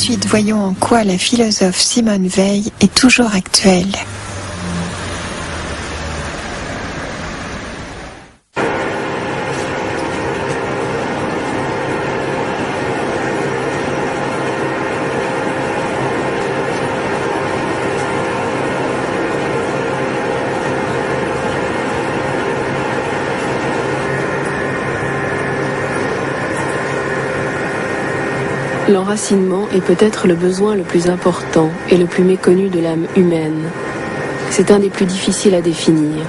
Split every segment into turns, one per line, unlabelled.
Ensuite, voyons en quoi la philosophe Simone Weil est toujours actuelle.
L'enracinement est peut-être le besoin le plus important et le plus méconnu de l'âme humaine. C'est un des plus difficiles à définir.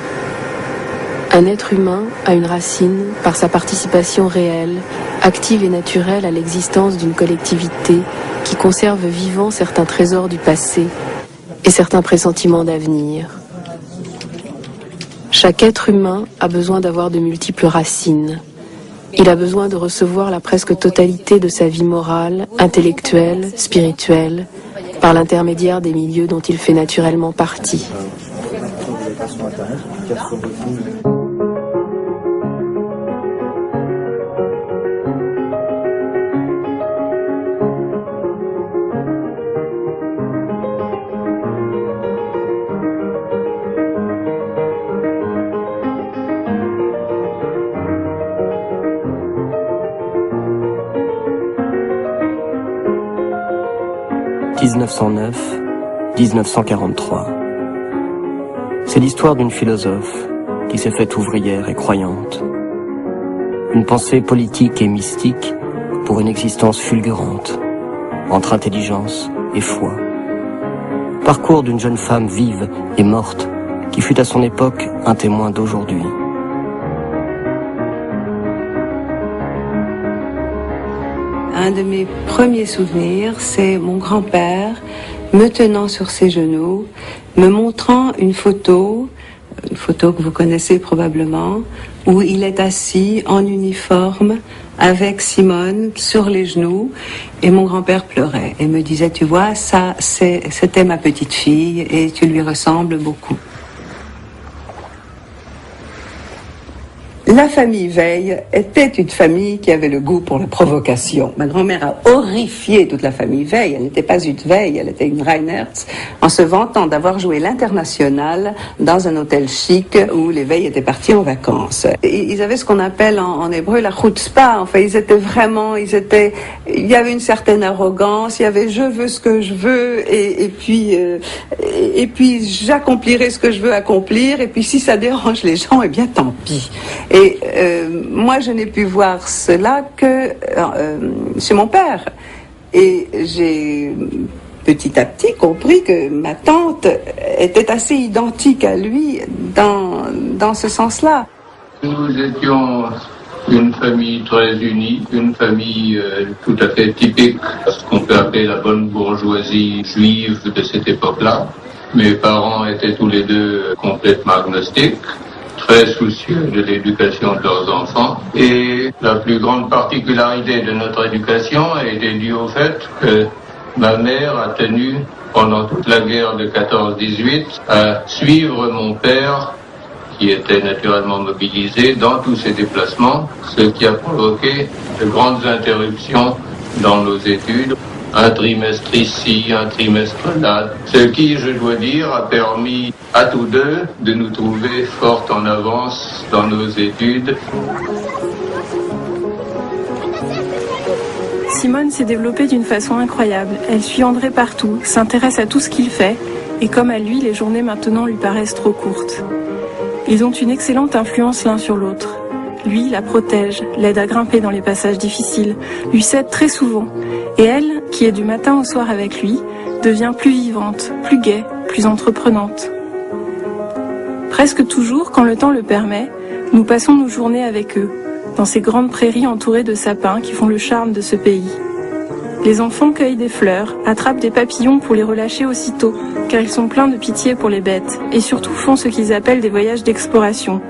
Un être humain a une racine par sa participation réelle, active et naturelle à l'existence d'une collectivité qui conserve vivants certains trésors du passé et certains pressentiments d'avenir. Chaque être humain a besoin d'avoir de multiples racines. Il a besoin de recevoir la presque totalité de sa vie morale, intellectuelle, spirituelle, par l'intermédiaire des milieux dont il fait naturellement partie.
1909-1943. C'est l'histoire d'une philosophe qui s'est faite ouvrière et croyante. Une pensée politique et mystique pour une existence fulgurante, entre intelligence et foi. Parcours d'une jeune femme vive et morte qui fut à son époque un témoin d'aujourd'hui.
Un de mes premiers souvenirs, c'est mon grand-père me tenant sur ses genoux, me montrant une photo que vous connaissez probablement, où il est assis en uniforme avec Simone sur les genoux, et mon grand-père pleurait et me disait, tu vois, ça c'était ma petite fille et tu lui ressembles beaucoup. La famille Weil était une famille qui avait le goût pour la provocation. Ma grand-mère a horrifié toute la famille Weil. Elle n'était pas une Weil, elle était une Reinertz, en se vantant d'avoir joué l'Internationale dans un hôtel chic où les Weil étaient partis en vacances. Et ils avaient ce qu'on appelle en hébreu la chutzpah. Enfin, il y avait une certaine arrogance, il y avait je veux ce que je veux et puis j'accomplirai ce que je veux accomplir, et puis si ça dérange les gens, eh bien tant pis. Et moi, je n'ai pu voir cela que chez mon père. Et j'ai petit à petit compris que ma tante était assez identique à lui dans ce sens-là.
Nous étions une famille très unie, une famille tout à fait typique, ce qu'on peut appeler la bonne bourgeoisie juive de cette époque-là. Mes parents étaient tous les deux complètement agnostiques, très soucieux de l'éducation de leurs enfants. Et la plus grande particularité de notre éducation a été due au fait que ma mère a tenu, pendant toute la guerre de 14-18, à suivre mon père, qui était naturellement mobilisé dans tous ses déplacements, ce qui a provoqué de grandes interruptions dans nos études. Un trimestre ici, un trimestre là, ce qui, je dois dire, a permis à tous deux de nous trouver fort en avance dans nos études.
Simone s'est développée d'une façon incroyable. Elle suit André partout, s'intéresse à tout ce qu'il fait, et comme à lui, les journées maintenant lui paraissent trop courtes. Ils ont une excellente influence l'un sur l'autre. Lui la protège, l'aide à grimper dans les passages difficiles, lui cède très souvent. Et elle, qui est du matin au soir avec lui, devient plus vivante, plus gaie, plus entreprenante. Presque toujours, quand le temps le permet, nous passons nos journées avec eux, dans ces grandes prairies entourées de sapins qui font le charme de ce pays. Les enfants cueillent des fleurs, attrapent des papillons pour les relâcher aussitôt, car ils sont pleins de pitié pour les bêtes, et surtout font ce qu'ils appellent des voyages d'exploration.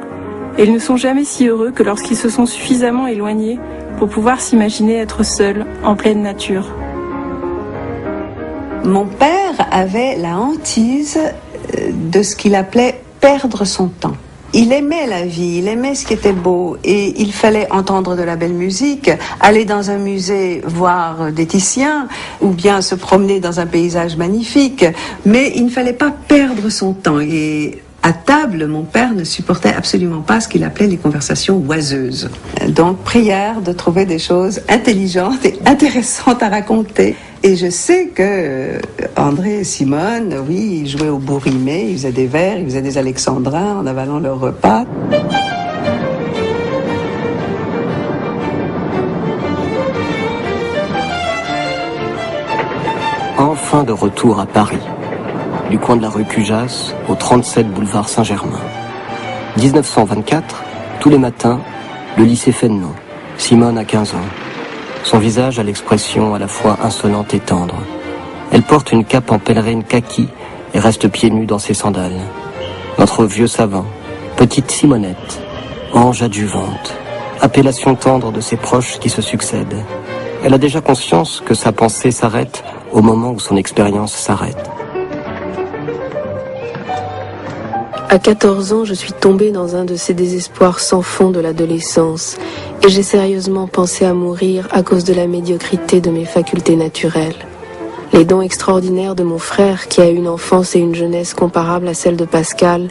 Et ils ne sont jamais si heureux que lorsqu'ils se sont suffisamment éloignés pour pouvoir s'imaginer être seuls, en pleine nature.
Mon père avait la hantise de ce qu'il appelait perdre son temps. Il aimait la vie, il aimait ce qui était beau et il fallait entendre de la belle musique, aller dans un musée voir des Titiens ou bien se promener dans un paysage magnifique, mais il ne fallait pas perdre son temps. Et à table, mon père ne supportait absolument pas ce qu'il appelait les conversations oiseuses. Donc, prière de trouver des choses intelligentes et intéressantes à raconter. Et je sais que André et Simone, oui, ils jouaient au bourrimé, ils faisaient des vers, ils faisaient des alexandrins en avalant leur repas.
Enfin de retour à Paris, du coin de la rue Cujas au 37 boulevard Saint-Germain. 1924, tous les matins, le lycée Fénelon. Simone a 15 ans. Son visage a l'expression à la fois insolente et tendre. Elle porte une cape en pèlerine kaki et reste pieds nus dans ses sandales. Notre vieux savant, petite Simonette, ange adjuvante, appellation tendre de ses proches qui se succèdent. Elle a déjà conscience que sa pensée s'arrête au moment où son expérience s'arrête.
À 14 ans, je suis tombée dans un de ces désespoirs sans fond de l'adolescence et j'ai sérieusement pensé à mourir à cause de la médiocrité de mes facultés naturelles. Les dons extraordinaires de mon frère, qui a une enfance et une jeunesse comparables à celles de Pascal,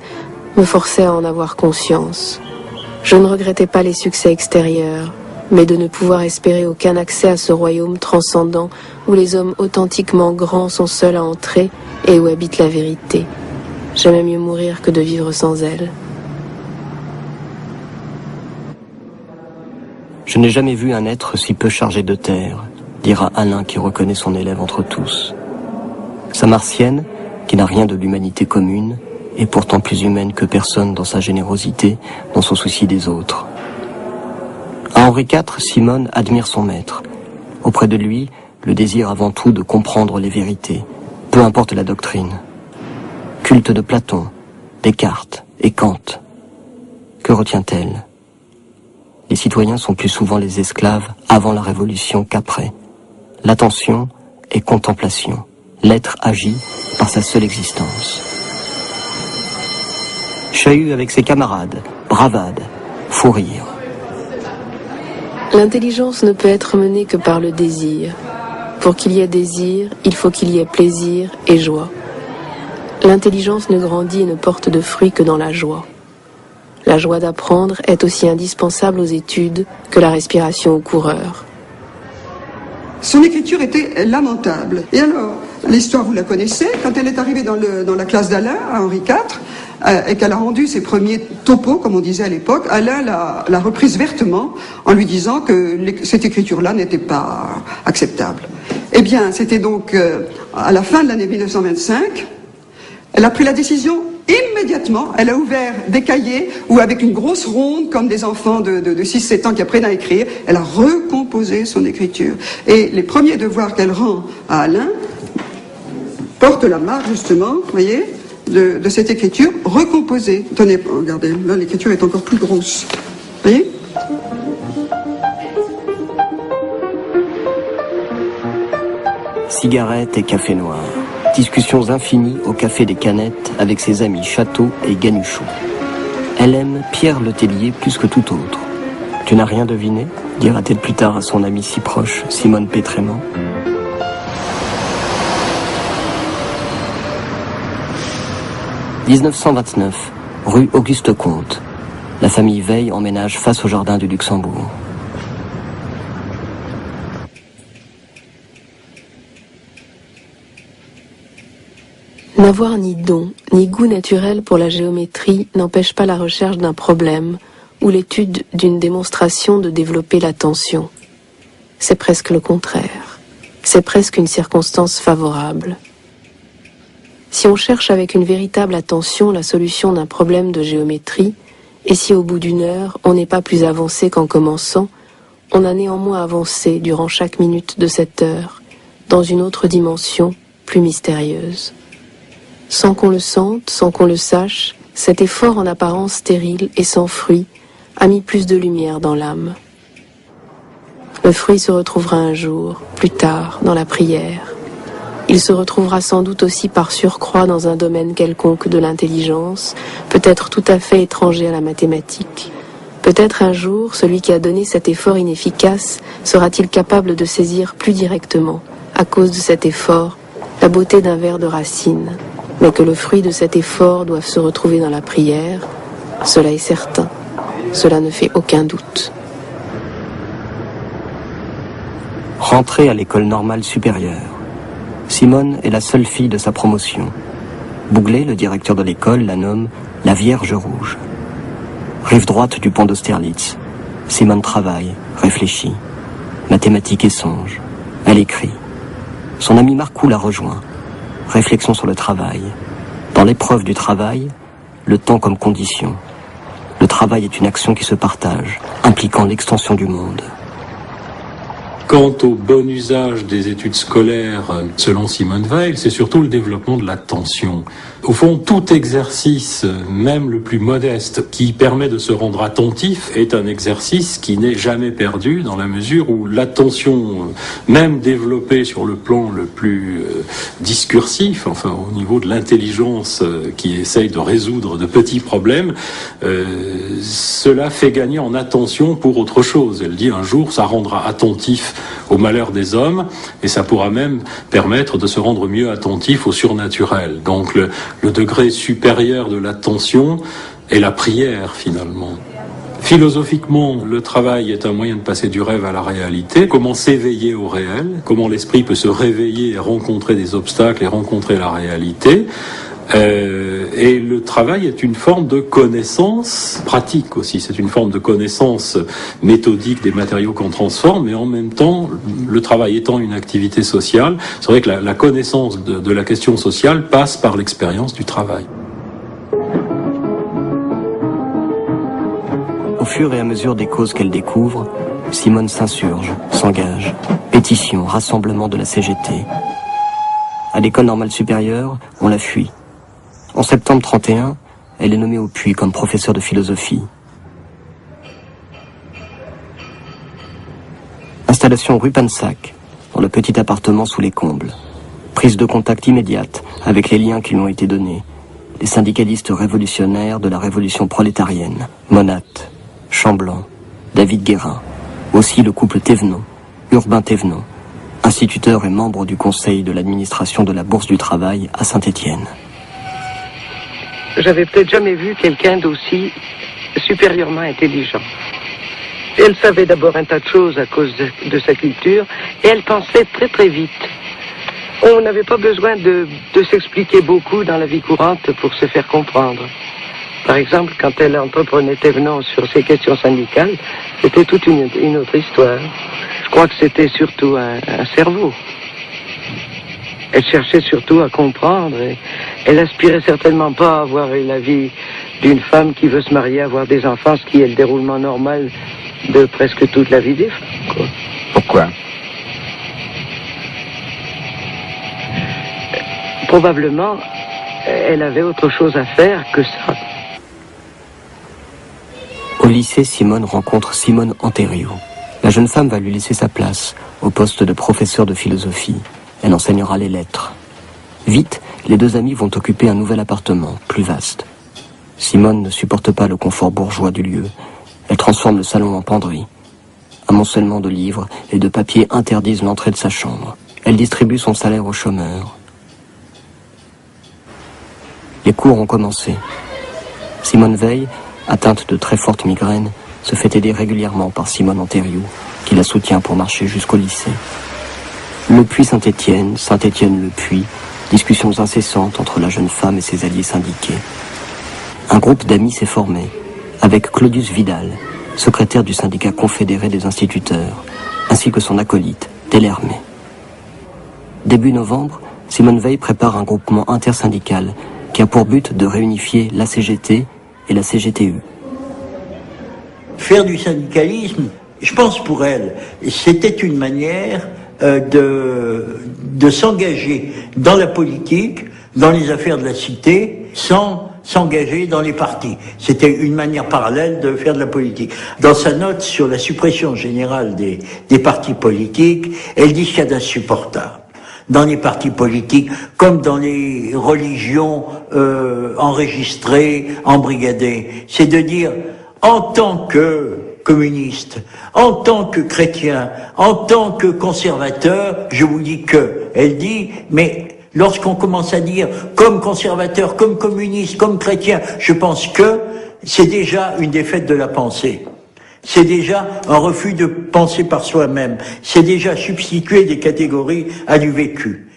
me forçaient à en avoir conscience. Je ne regrettais pas les succès extérieurs, mais de ne pouvoir espérer aucun accès à ce royaume transcendant où les hommes authentiquement grands sont seuls à entrer et où habite la vérité. J'aimais mieux mourir que de vivre sans elle.
Je n'ai jamais vu un être si peu chargé de terre, dira Alain qui reconnaît son élève entre tous. Sa martienne, qui n'a rien de l'humanité commune, est pourtant plus humaine que personne dans sa générosité, dans son souci des autres. À Henri IV, Simone admire son maître. Auprès de lui, le désir avant tout de comprendre les vérités, peu importe la doctrine. Culte de Platon, Descartes et Kant. Que retient-elle ? Les citoyens sont plus souvent les esclaves avant la Révolution qu'après. L'attention est contemplation. L'être agit par sa seule existence. Chahut avec ses camarades, bravade, fou rire.
L'intelligence ne peut être menée que par le désir. Pour qu'il y ait désir, il faut qu'il y ait plaisir et joie. L'intelligence ne grandit et ne porte de fruits que dans la joie. La joie d'apprendre est aussi indispensable aux études que la respiration au coureur.
Son écriture était lamentable. Et alors, l'histoire, vous la connaissez, quand elle est arrivée dans la classe d'Alain, à Henri IV, et qu'elle a rendu ses premiers topos, comme on disait à l'époque, Alain l'a reprise vertement en lui disant que cette écriture-là n'était pas acceptable. Eh bien, c'était donc à la fin de l'année 1925, elle a pris la décision immédiatement, elle a ouvert des cahiers où avec une grosse ronde, comme des enfants de 6-7 ans qui apprennent à écrire, elle a recomposé son écriture. Et les premiers devoirs qu'elle rend à Alain portent la marque justement, vous voyez, de cette écriture recomposée. Tenez, regardez, là l'écriture est encore plus grosse. Vous voyez ?
Cigarettes et café noir. Discussions infinies au café des Canettes avec ses amis Château et Ganuchou. Elle aime Pierre Letellier plus que tout autre. Tu n'as rien deviné ? Dira-t-elle plus tard à son amie si proche, Simone Pétrément. « 1929, rue Auguste Comte. La famille Veil emménage face au jardin du Luxembourg.
N'avoir ni don, ni goût naturel pour la géométrie n'empêche pas la recherche d'un problème ou l'étude d'une démonstration de développer l'attention. C'est presque le contraire. C'est presque une circonstance favorable. Si on cherche avec une véritable attention la solution d'un problème de géométrie, et si au bout d'une heure on n'est pas plus avancé qu'en commençant, on a néanmoins avancé durant chaque minute de cette heure, dans une autre dimension plus mystérieuse. Sans qu'on le sente, sans qu'on le sache, cet effort en apparence stérile et sans fruit a mis plus de lumière dans l'âme. Le fruit se retrouvera un jour, plus tard, dans la prière. Il se retrouvera sans doute aussi par surcroît dans un domaine quelconque de l'intelligence, peut-être tout à fait étranger à la mathématique. Peut-être un jour, celui qui a donné cet effort inefficace sera-t-il capable de saisir plus directement, à cause de cet effort, la beauté d'un vers de Racine. Mais que le fruit de cet effort doive se retrouver dans la prière, cela est certain. Cela ne fait aucun doute.
Rentrée à l'école normale supérieure. Simone est la seule fille de sa promotion. Bouglet, le directeur de l'école, la nomme la Vierge Rouge. Rive droite du pont d'Austerlitz. Simone travaille, réfléchit. Mathématiques et songe. Elle écrit. Son ami Marcoux la rejoint. Réflexion sur le travail. Dans l'épreuve du travail, le temps comme condition. Le travail est une action qui se partage, impliquant l'extension du monde.
Quant au bon usage des études scolaires, selon Simone Weil, c'est surtout le développement de l'attention. Au fond, tout exercice, même le plus modeste, qui permet de se rendre attentif, est un exercice qui n'est jamais perdu dans la mesure où l'attention, même développée sur le plan le plus discursif, enfin au niveau de l'intelligence qui essaye de résoudre de petits problèmes, cela fait gagner en attention pour autre chose. Elle dit un jour, ça rendra attentif au malheur des hommes, et ça pourra même permettre de se rendre mieux attentif au surnaturel. Donc le degré supérieur de l'attention est la prière, finalement. Philosophiquement, le travail est un moyen de passer du rêve à la réalité. Comment s'éveiller au réel, comment l'esprit peut se réveiller et rencontrer des obstacles et rencontrer la réalité. Et le travail est une forme de connaissance pratique aussi. C'est une forme de connaissance méthodique des matériaux qu'on transforme, mais en même temps, le travail étant une activité sociale, c'est vrai que la connaissance de la question sociale passe par l'expérience du travail.
Au fur et à mesure des causes qu'elle découvre, Simone s'insurge, s'engage. Pétition, rassemblement de la CGT. À l'école normale supérieure, on la fuit. En septembre 31, elle est nommée au Puy comme professeure de philosophie. Installation rue Pansac, dans le petit appartement sous les combles. Prise de contact immédiate avec les liens qui lui ont été donnés. Les syndicalistes révolutionnaires de la révolution prolétarienne. Monat, Chamblanc, David Guérin. Aussi le couple Thévenon, Urbain Thévenon, instituteur et membre du conseil de l'administration de la Bourse du Travail à Saint-Étienne.
J'avais peut-être jamais vu quelqu'un d'aussi supérieurement intelligent. Elle savait d'abord un tas de choses à cause de sa culture, et elle pensait très très vite. On n'avait pas besoin de s'expliquer beaucoup dans la vie courante pour se faire comprendre. Par exemple, quand elle entreprenait Thévenon sur ces questions syndicales, c'était toute une autre histoire. Je crois que c'était surtout un cerveau. Elle cherchait surtout à comprendre. Et elle aspirait certainement pas à avoir la vie d'une femme qui veut se marier, avoir des enfants, ce qui est le déroulement normal de presque toute la vie des femmes, quoi.
Pourquoi?
Probablement, elle avait autre chose à faire que ça.
Au lycée, Simone rencontre Simone Anthériou. La jeune femme va lui laisser sa place au poste de professeur de philosophie. Elle enseignera les lettres. Vite, les deux amis vont occuper un nouvel appartement, plus vaste. Simone ne supporte pas le confort bourgeois du lieu. Elle transforme le salon en penderie. Amoncellement de livres et de papiers interdisent l'entrée de sa chambre. Elle distribue son salaire aux chômeurs. Les cours ont commencé. Simone Weil, atteinte de très fortes migraines, se fait aider régulièrement par Simone Anthériou, qui la soutient pour marcher jusqu'au lycée. Le Puy Saint-Étienne, Saint-Étienne le Puy, discussions incessantes entre la jeune femme et ses alliés syndiqués. Un groupe d'amis s'est formé, avec Claudius Vidal, secrétaire du syndicat confédéré des instituteurs, ainsi que son acolyte, Delermé. Début novembre, Simone Weil prépare un groupement intersyndical qui a pour but de réunifier la CGT et la CGTU.
Faire du syndicalisme, je pense pour elle, c'était une manière de s'engager dans la politique, dans les affaires de la cité, sans s'engager dans les partis. C'était une manière parallèle de faire de la politique. Dans sa note sur la suppression générale des partis politiques, elle dit qu'il y a d'insupportable. dans les partis politiques, comme dans les religions enregistrées, embrigadées. C'est de dire, en tant que communiste, en tant que chrétien, en tant que conservateur, je vous dis que. Elle dit, mais lorsqu'on commence à dire, comme conservateur, comme communiste, comme chrétien, je pense que c'est déjà une défaite de la pensée. C'est déjà un refus de penser par soi-même. C'est déjà substituer des catégories à du vécu.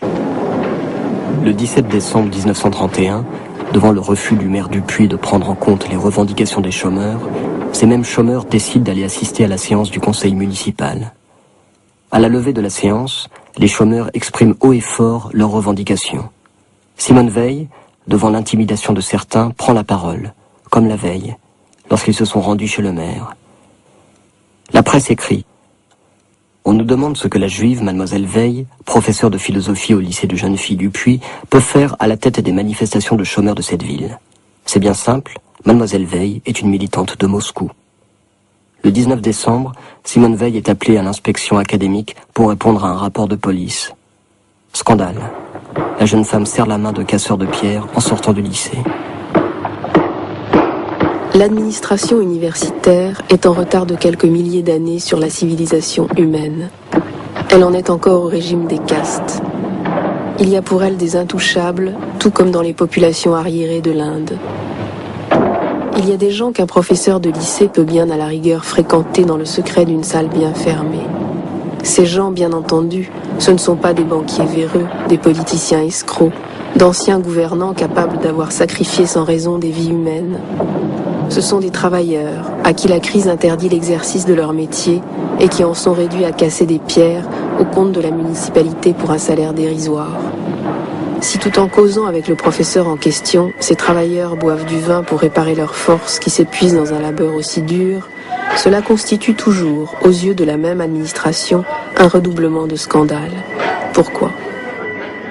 Le 17 décembre 1931, devant le refus du maire Dupuis de prendre en compte les revendications des chômeurs, ces mêmes chômeurs décident d'aller assister à la séance du conseil municipal. À la levée de la séance, les chômeurs expriment haut et fort leurs revendications. Simone Veil, devant l'intimidation de certains, prend la parole, comme la veille, lorsqu'ils se sont rendus chez le maire. La presse écrit « On nous demande ce que la juive Mademoiselle Veil, professeure de philosophie au lycée de jeunes filles Dupuis, peut faire à la tête des manifestations de chômeurs de cette ville. C'est bien simple, Mademoiselle Veil est une militante de Moscou. » Le 19 décembre, Simone Veil est appelée à l'inspection académique pour répondre à un rapport de police. Scandale. La jeune femme serre la main de casseur de pierre en sortant du lycée.
L'administration universitaire est en retard de quelques milliers d'années sur la civilisation humaine. Elle en est encore au régime des castes. Il y a pour elle des intouchables, tout comme dans les populations arriérées de l'Inde. Il y a des gens qu'un professeur de lycée peut bien à la rigueur fréquenter dans le secret d'une salle bien fermée. Ces gens, bien entendu, ce ne sont pas des banquiers véreux, des politiciens escrocs, d'anciens gouvernants capables d'avoir sacrifié sans raison des vies humaines. Ce sont des travailleurs à qui la crise interdit l'exercice de leur métier et qui en sont réduits à casser des pierres au compte de la municipalité pour un salaire dérisoire. Si tout en causant avec le professeur en question, ces travailleurs boivent du vin pour réparer leurs forces qui s'épuisent dans un labeur aussi dur, cela constitue toujours, aux yeux de la même administration, un redoublement de scandale. Pourquoi ?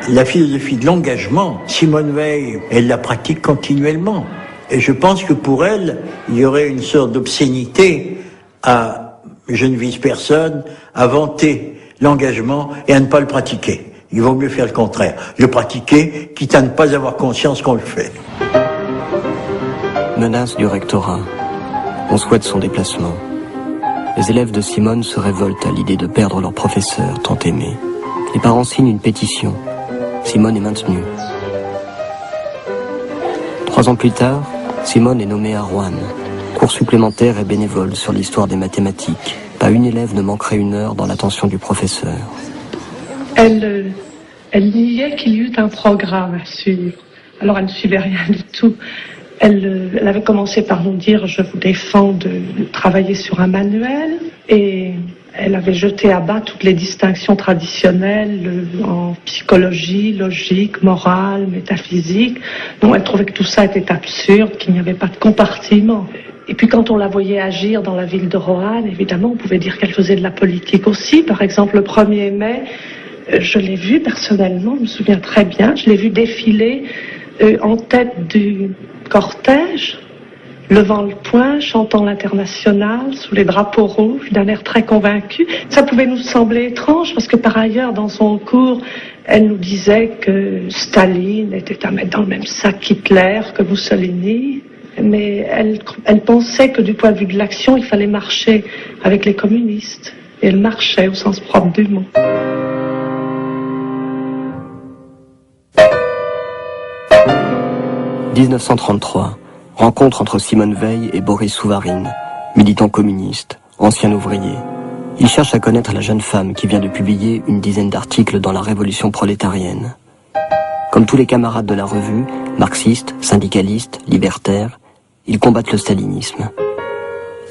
La philosophie de l'engagement, Simone Veil, elle la pratique continuellement. Et je pense que pour elle, il y aurait une sorte d'obscénité à, je ne vise personne, à vanter l'engagement et à ne pas le pratiquer. Il vaut mieux faire le contraire. Le pratiquer, quitte à ne pas avoir conscience qu'on le fait.
Menace du rectorat. On souhaite son déplacement. Les élèves de Simone se révoltent à l'idée de perdre leur professeur tant aimé. Les parents signent une pétition. Simone est maintenue. 3 ans plus tard, Simone est nommée à Rouen. Cours supplémentaire et bénévole sur l'histoire des mathématiques. Pas une élève ne manquerait une heure dans l'attention du professeur.
Elle niait qu'il y eût un programme à suivre. Alors elle ne suivait rien du tout. Elle avait commencé par nous dire « je vous défends de travailler sur un manuel » et elle avait jeté à bas toutes les distinctions traditionnelles en psychologie, logique, morale, métaphysique. Donc elle trouvait que tout ça était absurde, qu'il n'y avait pas de compartiment. Et puis quand on la voyait agir dans la ville de Roanne, évidemment on pouvait dire qu'elle faisait de la politique aussi. Par exemple le 1er mai, je l'ai vue personnellement, je me souviens très bien, je l'ai vue défiler en tête du cortège, levant le poing, chantant l'Internationale sous les drapeaux rouges, d'un air très convaincu. Ça pouvait nous sembler étrange parce que par ailleurs, dans son cours, elle nous disait que Staline était à mettre dans le même sac qu'Hitler, que Mussolini. Mais elle pensait que du point de vue de l'action, il fallait marcher avec les communistes. Et elle marchait au sens propre du mot.
« 1933. Rencontre entre Simone Veil et Boris Souvarine, militant communiste, ancien ouvrier. Il cherche à connaître la jeune femme qui vient de publier une dizaine d'articles dans la Révolution prolétarienne. Comme tous les camarades de la revue, marxistes, syndicalistes, libertaires, ils combattent le stalinisme.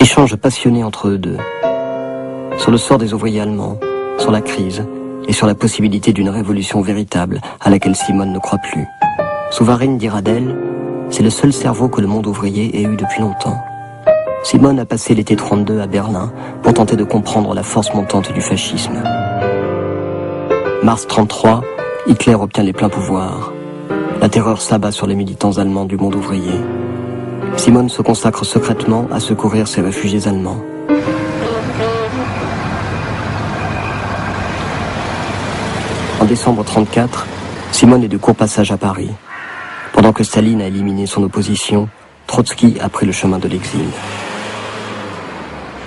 Échange passionné entre eux deux. Sur le sort des ouvriers allemands, sur la crise et sur la possibilité d'une révolution véritable à laquelle Simone ne croit plus. Souvarine dira d'elle, c'est le seul cerveau que le monde ouvrier ait eu depuis longtemps. Simone a passé l'été 32 à Berlin pour tenter de comprendre la force montante du fascisme. Mars 33, Hitler obtient les pleins pouvoirs. La terreur s'abat sur les militants allemands du monde ouvrier. Simone se consacre secrètement à secourir ces réfugiés allemands. En décembre 1934, Simone est de court passage à Paris. Pendant que Staline a éliminé son opposition, Trotsky a pris le chemin de l'exil.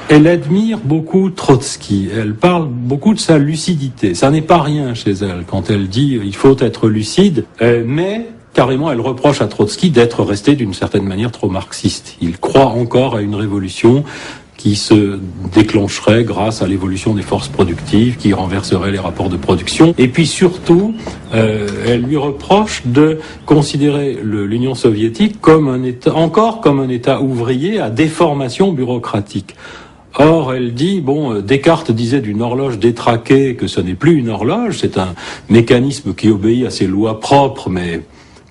Elle admire beaucoup Trotsky, elle parle beaucoup de sa lucidité. Ça n'est pas rien chez elle quand elle dit « il faut être lucide », mais carrément elle reproche à Trotsky d'être resté d'une certaine manière trop marxiste. Il croit encore à une révolution qui se déclencherait grâce à l'évolution des forces productives, qui renverserait les rapports de production. Et puis surtout, elle lui reproche de considérer l'Union soviétique comme un État, encore comme un État ouvrier à déformation bureaucratique. Or, elle dit, Descartes disait d'une horloge détraquée que ce n'est plus une horloge, c'est un mécanisme qui obéit à ses lois propres, mais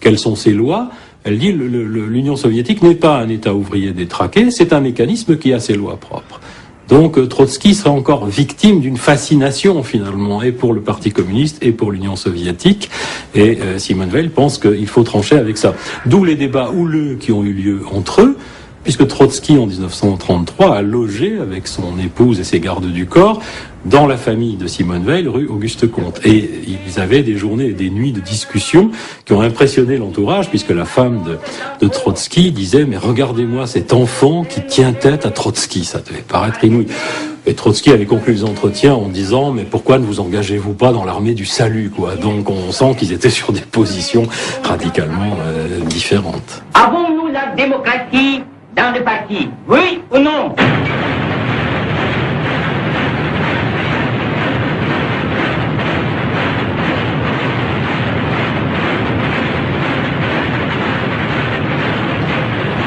quelles sont ces lois ? Elle dit, l'Union soviétique n'est pas un État ouvrier détraqué, c'est un mécanisme qui a ses lois propres. Donc, Trotsky serait encore victime d'une fascination, finalement, et pour le Parti communiste, et pour l'Union soviétique, et Simone Veil pense qu'il faut trancher avec ça. D'où les débats houleux qui ont eu lieu entre eux, puisque Trotsky, en 1933, a logé avec son épouse et ses gardes du corps dans la famille de Simone Veil, rue Auguste-Comte. Et ils avaient des journées et des nuits de discussion qui ont impressionné l'entourage, puisque la femme de Trotsky disait « Mais regardez-moi cet enfant qui tient tête à Trotsky ». Ça devait paraître inouï. Et Trotsky avait conclu les entretiens en disant « Mais pourquoi ne vous engagez-vous pas dans l'armée du salut ?» quoi. Donc on sent qu'ils étaient sur des positions radicalement différentes.
Avons-nous la démocratie dans le parti? Oui ou non?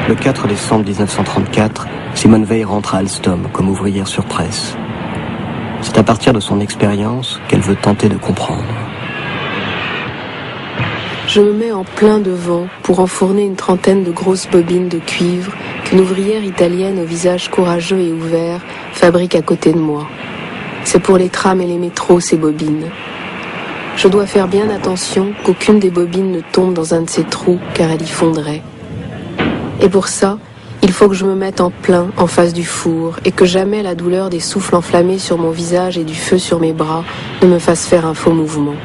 Le 4 décembre 1934, Simone Veil rentre à Alstom comme ouvrière sur presse. C'est à partir de son expérience qu'elle veut tenter de comprendre.
Je me mets en plein devant pour enfourner une trentaine de grosses bobines de cuivre qu'une ouvrière italienne au visage courageux et ouvert fabrique à côté de moi. C'est pour les trams et les métros, ces bobines. Je dois faire bien attention qu'aucune des bobines ne tombe dans un de ces trous, car elle y fondrait. Et pour ça, il faut que je me mette en plein en face du four et que jamais la douleur des souffles enflammés sur mon visage et du feu sur mes bras ne me fasse faire un faux mouvement.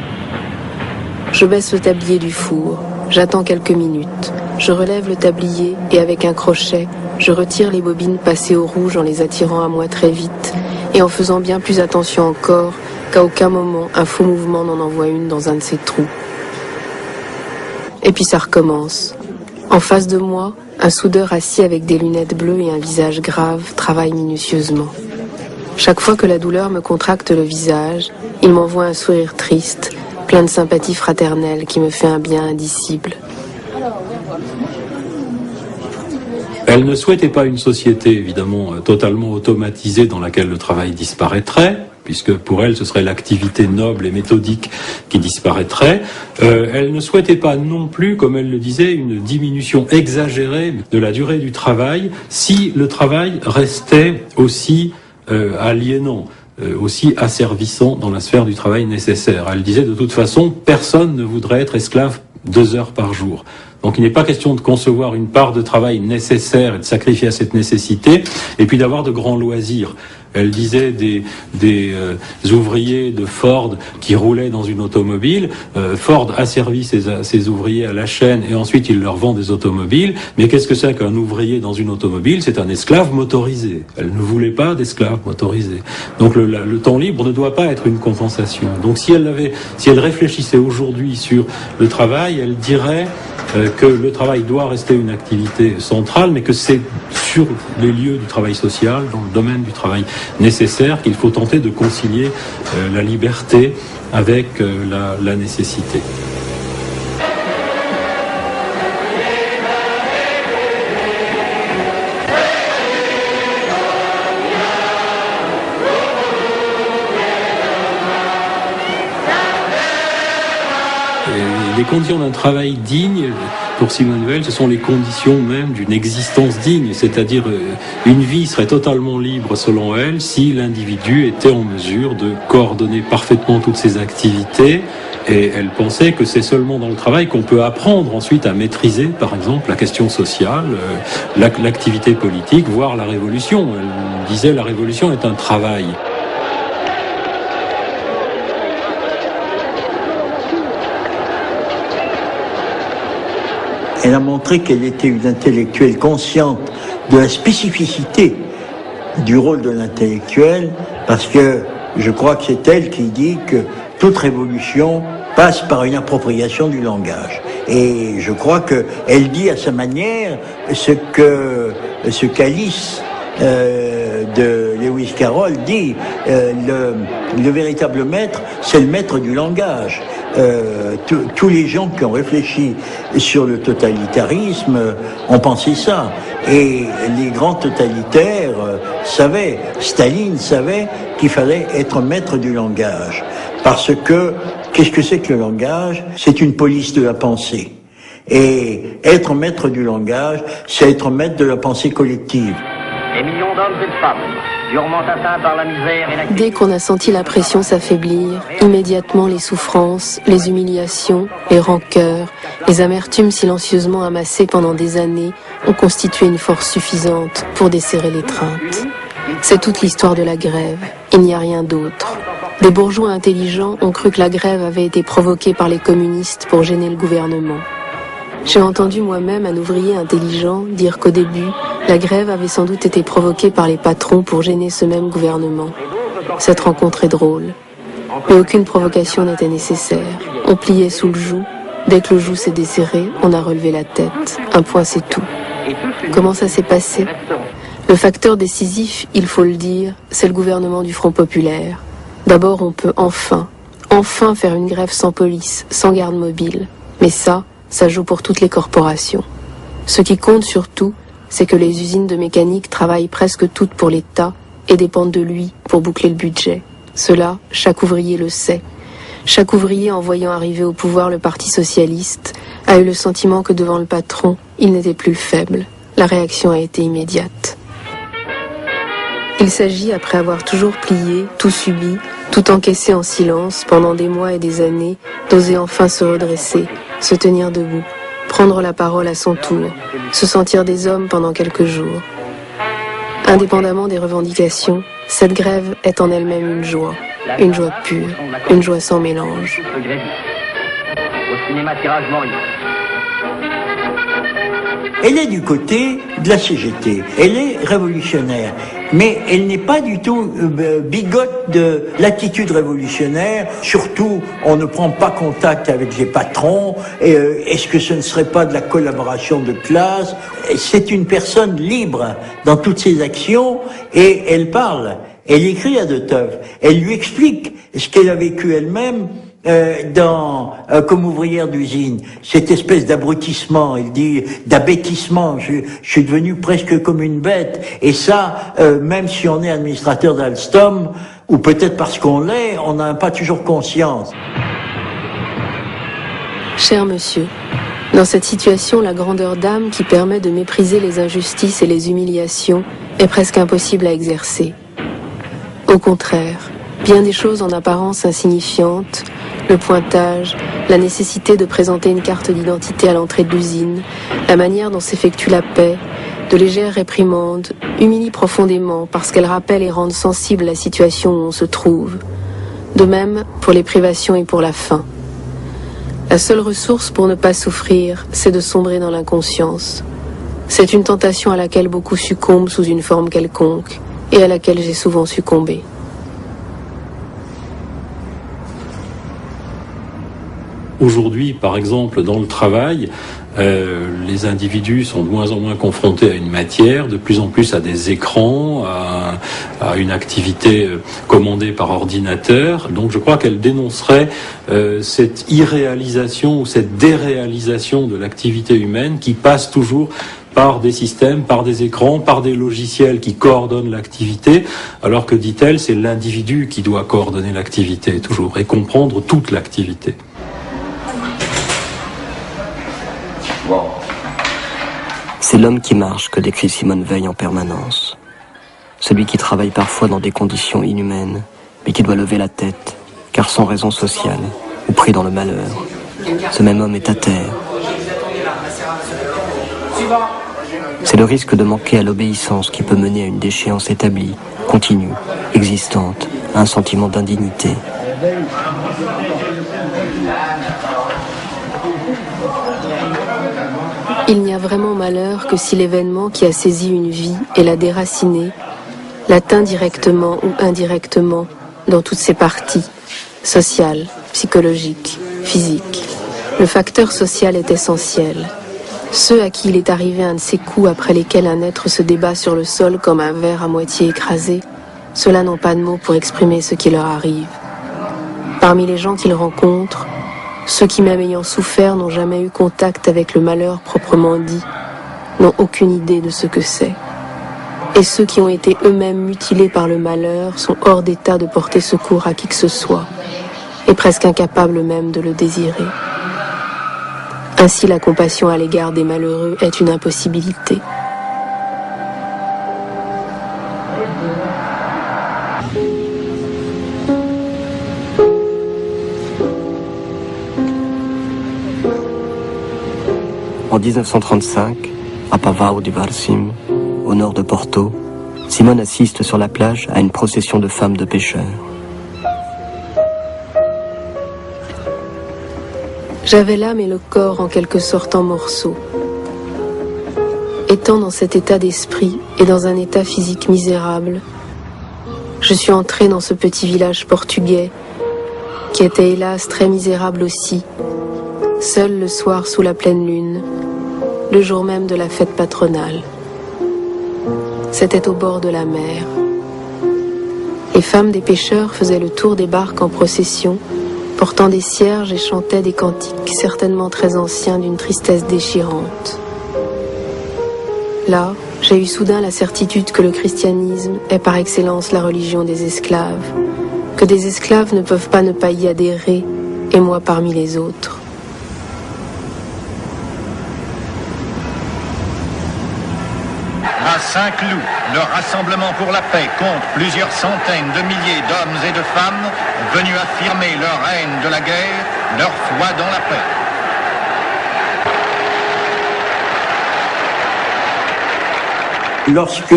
Je baisse le tablier du four, j'attends quelques minutes, je relève le tablier et avec un crochet, je retire les bobines passées au rouge en les attirant à moi très vite et en faisant bien plus attention encore qu'à aucun moment un faux mouvement n'en envoie une dans un de ces trous. Et puis ça recommence. En face de moi, un soudeur assis avec des lunettes bleues et un visage grave travaille minutieusement. Chaque fois que la douleur me contracte le visage, il m'envoie un sourire triste, plein de sympathie fraternelle qui me fait un bien indicible.
Elle ne souhaitait pas une société, évidemment, totalement automatisée dans laquelle le travail disparaîtrait, puisque pour elle, ce serait l'activité noble et méthodique qui disparaîtrait. Elle ne souhaitait pas non plus, comme elle le disait, une diminution exagérée de la durée du travail, si le travail restait aussi aliénant, aussi asservissant dans la sphère du travail nécessaire. Elle disait, de toute façon, personne ne voudrait être esclave 2 heures par jour. Donc il n'est pas question de concevoir une part de travail nécessaire et de sacrifier à cette nécessité, et puis d'avoir de grands loisirs. Elle disait des ouvriers de Ford qui roulaient dans une automobile. Ford a servi ses ouvriers à la chaîne et ensuite il leur vend des automobiles. Mais qu'est-ce que c'est qu'un ouvrier dans une automobile? C'est un esclave motorisé. Elle ne voulait pas d'esclave motorisé. Donc le temps libre ne doit pas être une compensation. Donc si elle réfléchissait aujourd'hui sur le travail, elle dirait que le travail doit rester une activité centrale, mais que c'est sur les lieux du travail social, dans le domaine du travail nécessaire, qu'il faut tenter de concilier la liberté avec la nécessité. Les conditions d'un travail digne, pour Simone Veil, ce sont les conditions même d'une existence digne, c'est-à-dire une vie serait totalement libre selon elle si l'individu était en mesure de coordonner parfaitement toutes ses activités, et elle pensait que c'est seulement dans le travail qu'on peut apprendre ensuite à maîtriser, par exemple, la question sociale, l'activité politique, voire la révolution. Elle disait la révolution est un travail.
Elle a montré qu'elle était une intellectuelle consciente de la spécificité du rôle de l'intellectuel, parce que je crois que c'est elle qui dit que toute révolution passe par une appropriation du langage. Et je crois qu'elle dit à sa manière ce qu'Alice de Lewis Carroll dit, le véritable maître, c'est le maître du langage. Tous les gens qui ont réfléchi sur le totalitarisme ont pensé ça. Et les grands totalitaires savaient, Staline savait qu'il fallait être maître du langage. Parce que, qu'est-ce que c'est que le langage? C'est une police de la pensée. Et être maître du langage, c'est être maître de la pensée collective.
Des millions d'hommes et de femmes, durement atteints par la misère et la...
Dès qu'on a senti la pression s'affaiblir, immédiatement les souffrances, les humiliations, les rancœurs, les amertumes silencieusement amassées pendant des années ont constitué une force suffisante pour desserrer l'étreinte. C'est toute l'histoire de la grève, il n'y a rien d'autre. Des bourgeois intelligents ont cru que la grève avait été provoquée par les communistes pour gêner le gouvernement. J'ai entendu moi-même un ouvrier intelligent dire qu'au début, la grève avait sans doute été provoquée par les patrons pour gêner ce même gouvernement. Cette rencontre est drôle. Mais aucune provocation n'était nécessaire. On pliait sous le joug. Dès que le joug s'est desserré, on a relevé la tête. Un point, c'est tout. Comment ça s'est passé? Le facteur décisif, il faut le dire, c'est le gouvernement du Front populaire. D'abord, on peut enfin faire une grève sans police, sans garde mobile. Mais ça joue pour toutes les corporations. Ce qui compte surtout, c'est que les usines de mécanique travaillent presque toutes pour l'État et dépendent de lui pour boucler le budget. Cela, chaque ouvrier le sait. Chaque ouvrier, en voyant arriver au pouvoir le Parti socialiste, a eu le sentiment que devant le patron, il n'était plus le faible. La réaction a été immédiate. Il s'agit, après avoir toujours plié, tout subi, tout encaissé en silence pendant des mois et des années, d'oser enfin se redresser, se tenir debout, prendre la parole à son tour, se sentir des hommes pendant quelques jours. Indépendamment des revendications, cette grève est en elle-même une joie pure, une joie sans mélange.
Au cinéma tirage Maurice.
Elle est du côté de la CGT, elle est révolutionnaire, mais elle n'est pas du tout bigote de l'attitude révolutionnaire, surtout on ne prend pas contact avec les patrons, est-ce que ce ne serait pas de la collaboration de classe? C'est une personne libre dans toutes ses actions et elle parle, elle écrit à De Teuve, elle lui explique ce qu'elle a vécu elle-même comme ouvrière d'usine, cette espèce d'abrutissement, il dit d'abêtissement, je suis devenu presque comme une bête, et ça, même si on est administrateur d'Alstom, ou peut-être parce qu'on l'est, on n'a pas toujours conscience.
Cher monsieur, dans cette situation, la grandeur d'âme qui permet de mépriser les injustices et les humiliations est presque impossible à exercer. Au contraire, bien des choses en apparence insignifiantes, le pointage, la nécessité de présenter une carte d'identité à l'entrée de l'usine, la manière dont s'effectue la paix, de légères réprimandes, humilient profondément parce qu'elles rappellent et rendent sensible la situation où on se trouve. De même pour les privations et pour la faim. La seule ressource pour ne pas souffrir, c'est de sombrer dans l'inconscience. C'est une tentation à laquelle beaucoup succombent sous une forme quelconque, et à laquelle j'ai souvent succombé.
Aujourd'hui, par exemple, dans le travail, les individus sont de moins en moins confrontés à une matière, de plus en plus à des écrans, à une activité commandée par ordinateur. Donc je crois qu'elle dénoncerait cette irréalisation ou cette déréalisation de l'activité humaine qui passe toujours par des systèmes, par des écrans, par des logiciels qui coordonnent l'activité, alors que, dit-elle, c'est l'individu qui doit coordonner l'activité toujours et comprendre toute l'activité.
C'est l'homme qui marche que décrit Simone Veil en permanence. Celui qui travaille parfois dans des conditions inhumaines, mais qui doit lever la tête, car sans raison sociale, ou pris dans le malheur, ce même homme est à terre. C'est le risque de manquer à l'obéissance qui peut mener à une déchéance établie, continue, existante, à un sentiment d'indignité.
Il n'y a vraiment malheur que si l'événement qui a saisi une vie et l'a déracinée l'atteint directement ou indirectement dans toutes ses parties, sociales, psychologiques, physiques. Le facteur social est essentiel. Ceux à qui il est arrivé un de ces coups après lesquels un être se débat sur le sol comme un verre à moitié écrasé, ceux-là n'ont pas de mots pour exprimer ce qui leur arrive. Parmi les gens qu'ils rencontrent, ceux qui, même ayant souffert, n'ont jamais eu contact avec le malheur proprement dit, n'ont aucune idée de ce que c'est. Et ceux qui ont été eux-mêmes mutilés par le malheur sont hors d'état de porter secours à qui que ce soit, et presque incapables même de le désirer. Ainsi, la compassion à l'égard des malheureux est une impossibilité.
En 1935, à Pavao de Varzim, au nord de Porto, Simone assiste sur la plage à une procession de femmes de pêcheurs.
J'avais l'âme et le corps en quelque sorte en morceaux. Étant dans cet état d'esprit et dans un état physique misérable, je suis entrée dans ce petit village portugais qui était hélas très misérable aussi, seul le soir sous la pleine lune, le jour même de la fête patronale. C'était au bord de la mer. Les femmes des pêcheurs faisaient le tour des barques en procession, portant des cierges et chantaient des cantiques certainement très anciens d'une tristesse déchirante. Là, j'ai eu soudain la certitude que le christianisme est par excellence la religion des esclaves, que des esclaves ne peuvent pas ne pas y adhérer, et moi parmi les autres.
À Saint-Cloud, le Rassemblement pour la paix compte plusieurs centaines de milliers d'hommes et de femmes venus affirmer leur haine de la guerre, leur foi dans la paix.
Lorsque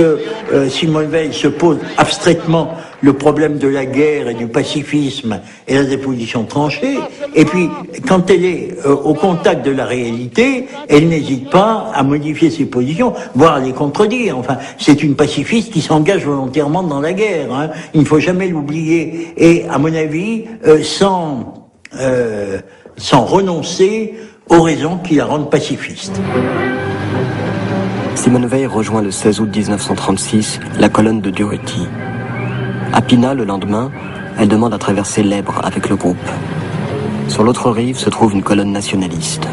Simone Veil se pose abstraitement le problème de la guerre et du pacifisme, elle a des positions tranchées, et puis quand elle est au contact de la réalité, elle n'hésite pas à modifier ses positions, voire à les contredire. Enfin, c'est une pacifiste qui s'engage volontairement dans la guerre, hein. Il ne faut jamais l'oublier, et à mon avis, sans renoncer aux raisons qui la rendent pacifiste.
Simone Veil rejoint le 16 août 1936 la colonne de Durruti. À Pina, le lendemain, elle demande à traverser l'Èbre avec le groupe. Sur l'autre rive se trouve une colonne nationaliste.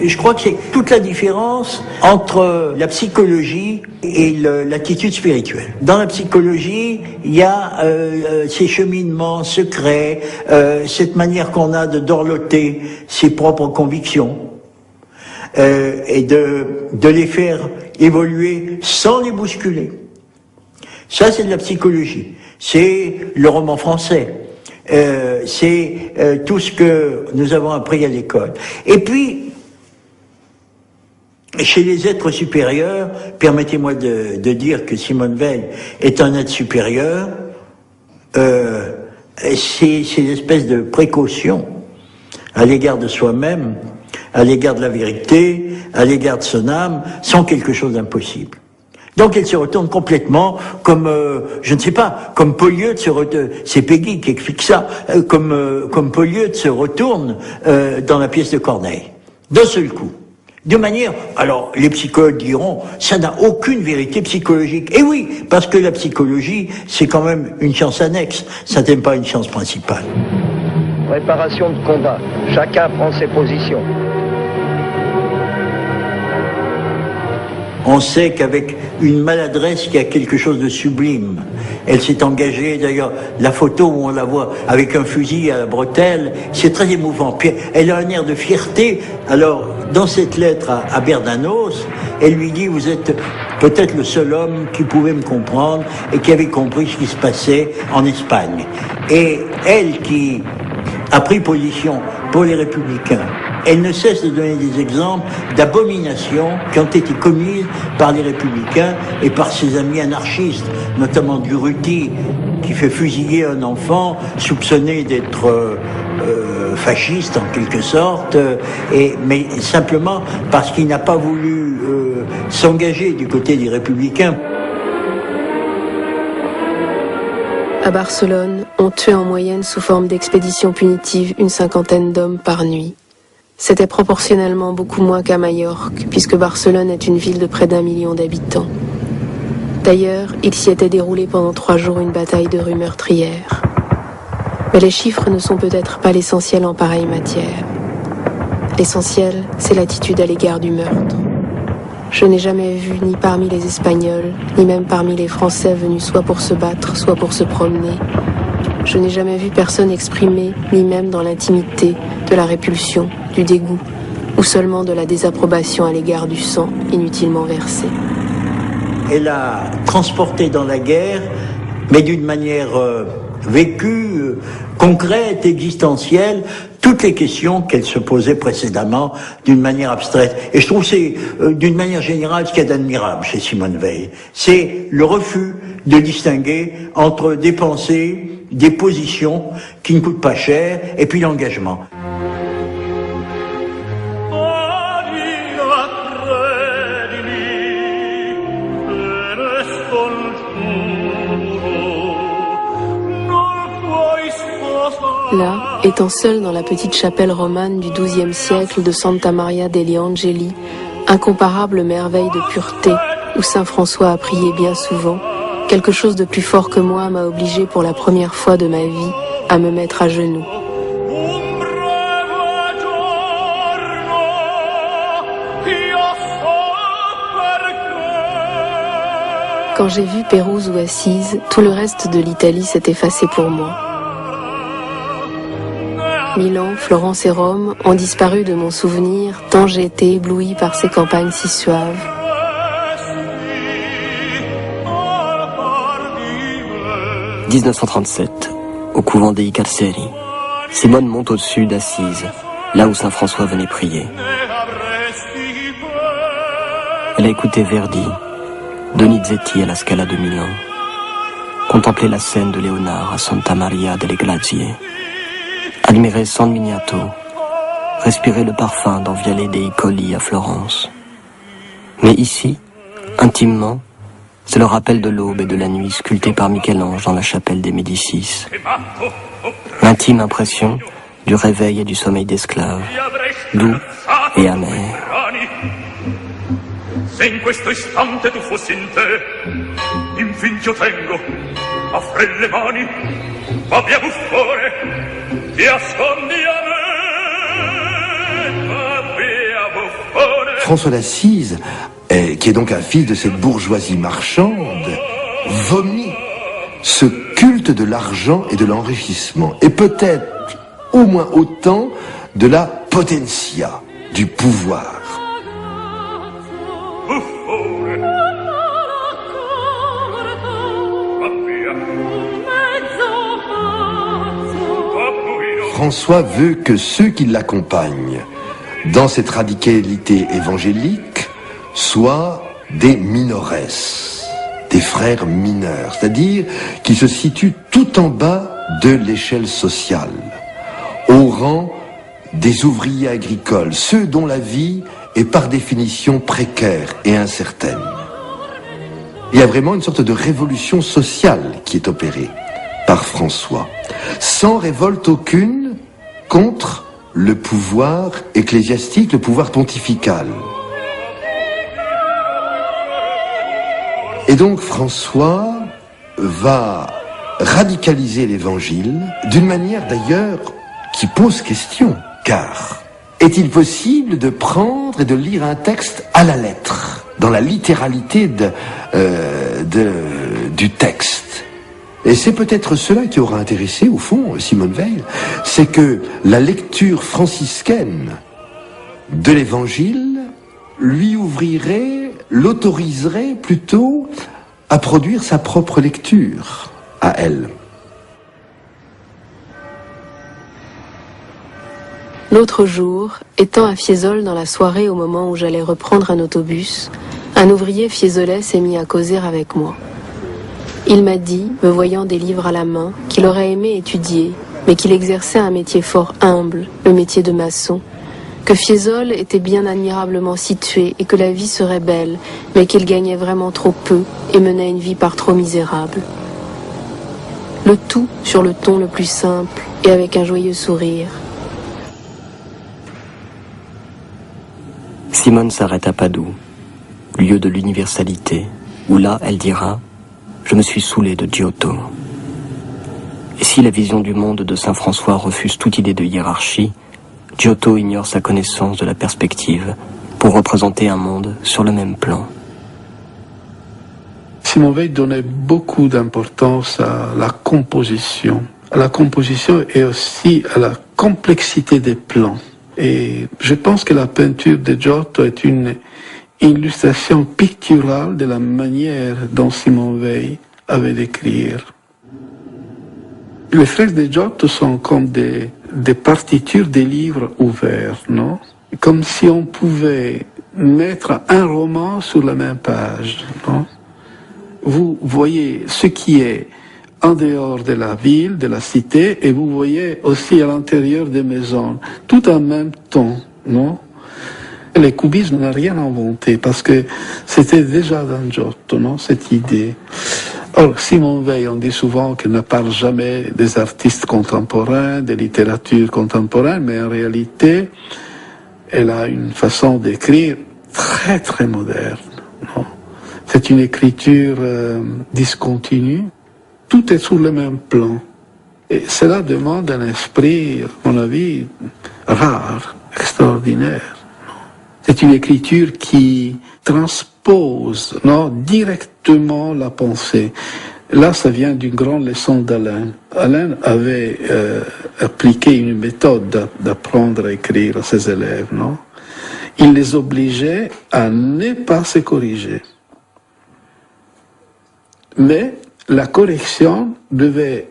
Je crois que c'est toute la différence entre la psychologie et l'attitude spirituelle. Dans la psychologie, il y a ces cheminements secrets, cette manière qu'on a de dorloter ses propres convictions et de les faire évoluer sans les bousculer. Ça, c'est de la psychologie. C'est le roman français. C'est tout ce que nous avons appris à l'école. Et puis, chez les êtres supérieurs, permettez-moi de dire que Simone Veil est un être supérieur, ces espèces de précautions à l'égard de soi-même, à l'égard de la vérité, à l'égard de son âme, sont quelque chose d'impossible. Donc elle se retourne complètement comme, je ne sais pas, comme Polyeucte se retourne, c'est Peggy qui explique ça, comme Polyeucte se retourne dans la pièce de Corneille, d'un seul coup. De manière, alors les psychologues diront, ça n'a aucune vérité psychologique. Et oui, parce que la psychologie, c'est quand même une science annexe, ça n'est pas une science principale.
Préparation de combat, chacun prend ses positions.
On sait qu'avec une maladresse, il y a quelque chose de sublime. Elle s'est engagée, d'ailleurs, la photo où on la voit avec un fusil à la bretelle, c'est très émouvant. Puis elle a un air de fierté. Alors, dans cette lettre à Bernanos, elle lui dit, vous êtes peut-être le seul homme qui pouvait me comprendre et qui avait compris ce qui se passait en Espagne. Et elle qui a pris position pour les Républicains, elle ne cesse de donner des exemples d'abominations qui ont été commises par les Républicains et par ses amis anarchistes, notamment Durruti qui fait fusiller un enfant soupçonné d'être fasciste en quelque sorte, mais simplement parce qu'il n'a pas voulu s'engager du côté des républicains.
À Barcelone, on tuait en moyenne sous forme d'expédition punitive une 50aine d'hommes par nuit. C'était proportionnellement beaucoup moins qu'à Majorque, puisque Barcelone est une ville de près d'1 million d'habitants. D'ailleurs, il s'y était déroulé pendant 3 jours une bataille de rue meurtrière. Mais les chiffres ne sont peut-être pas l'essentiel en pareille matière. L'essentiel, c'est l'attitude à l'égard du meurtre. Je n'ai jamais vu, ni parmi les Espagnols, ni même parmi les Français venus soit pour se battre, soit pour se promener. Je n'ai jamais vu personne exprimer, ni même dans l'intimité, de la répulsion, du dégoût, ou seulement de la désapprobation à l'égard du sang inutilement versé.
Elle a transporté dans la guerre, mais d'une manière vécue, concrète, existentielle, toutes les questions qu'elle se posait précédemment d'une manière abstraite. Et je trouve que c'est, d'une manière générale, ce qu'il y a d'admirable chez Simone Veil. C'est le refus de distinguer entre des pensées, des positions qui ne coûtent pas cher, et puis l'engagement.
Là, étant seul dans la petite chapelle romane du XIIe siècle de Santa Maria degli Angeli, incomparable merveille de pureté, où saint François a prié bien souvent, quelque chose de plus fort que moi m'a obligé pour la première fois de ma vie à me mettre à genoux. Quand j'ai vu Pérouse ou Assise, tout le reste de l'Italie s'est effacé pour moi. Milan, Florence et Rome ont disparu de mon souvenir tant j'ai été ébloui par ces campagnes si suaves.
« 1937, au couvent dei Carceri, Simone monte au-dessus d'Assise, là où saint François venait prier. Elle a écouté Verdi, Donizetti à la Scala de Milan, contemplé la scène de Léonard à Santa Maria delle Grazie, admirer San Miniato, respirer le parfum dans Viale dei Colli à Florence. Mais ici, intimement, c'est le rappel de l'aube et de la nuit sculpté par Michel-Ange dans la chapelle des Médicis. L'intime impression du réveil et du sommeil d'esclaves, doux et amer.
Se in questo istante tu fossi in te, infinito tengo, apri le mani, va via buffone, ti ascondi a me, va via buffone.
François d'Assise, qui est donc un fils de cette bourgeoisie marchande, vomit ce culte de l'argent et de l'enrichissement, et peut-être au moins autant de la potentia, du pouvoir. François veut que ceux qui l'accompagnent dans cette radicalité évangélique soient des minores, des frères mineurs, c'est-à-dire qui se situent tout en bas de l'échelle sociale, au rang des ouvriers agricoles, ceux dont la vie est par définition précaire et incertaine. Il y a vraiment une sorte de révolution sociale qui est opérée par François, sans révolte aucune contre le pouvoir ecclésiastique, le pouvoir pontifical. Et donc François va radicaliser l'évangile d'une manière d'ailleurs qui pose question, car est-il possible de prendre et de lire un texte à la lettre, dans la littéralité du texte? Et c'est peut-être cela qui aura intéressé, au fond, Simone Veil, c'est que la lecture franciscaine de l'Évangile lui ouvrirait, l'autoriserait plutôt à produire sa propre lecture à elle.
L'autre jour, étant à Fiesole dans la soirée au moment où j'allais reprendre un autobus, un ouvrier fiésolais s'est mis à causer avec moi. Il m'a dit, me voyant des livres à la main, qu'il aurait aimé étudier, mais qu'il exerçait un métier fort humble, le métier de maçon, que Fiesole était bien admirablement situé et que la vie serait belle, mais qu'il gagnait vraiment trop peu et menait une vie par trop misérable. Le tout sur le ton le plus simple et avec un joyeux sourire.
Simone s'arrête à Padoue, lieu de l'universalité, où là, elle dira « Je me suis saoulée de Giotto ». Et si la vision du monde de Saint François refuse toute idée de hiérarchie, Giotto ignore sa connaissance de la perspective pour représenter un monde sur le même plan.
Simone Weil donnait beaucoup d'importance à la composition et aussi à la complexité des plans. Et je pense que la peinture de Giotto est une illustration picturale de la manière dont Simone Weil avait d'écrire. Les fresques de Giotto sont comme des partitures des livres ouverts, non? Comme si on pouvait mettre un roman sur la même page, non? Vous voyez ce qui est en dehors de la ville, de la cité, et vous voyez aussi à l'intérieur des maisons, tout en même temps, non? Le cubisme n'a rien inventé, parce que c'était déjà dans Giotto, non, cette idée. Or, Simone Weil, on dit souvent qu'elle ne parle jamais des artistes contemporains, de littérature contemporaine, mais en réalité, elle a une façon d'écrire très très moderne, non? C'est une écriture discontinue, tout est sur le même plan. Et cela demande un esprit, à mon avis, rare, extraordinaire. C'est une écriture qui transpose, non, directement la pensée. Là, ça vient d'une grande leçon d'Alain. Alain avait appliqué une méthode d'apprendre à écrire à ses élèves, non? Il les obligeait à ne pas se corriger. Mais la correction devait,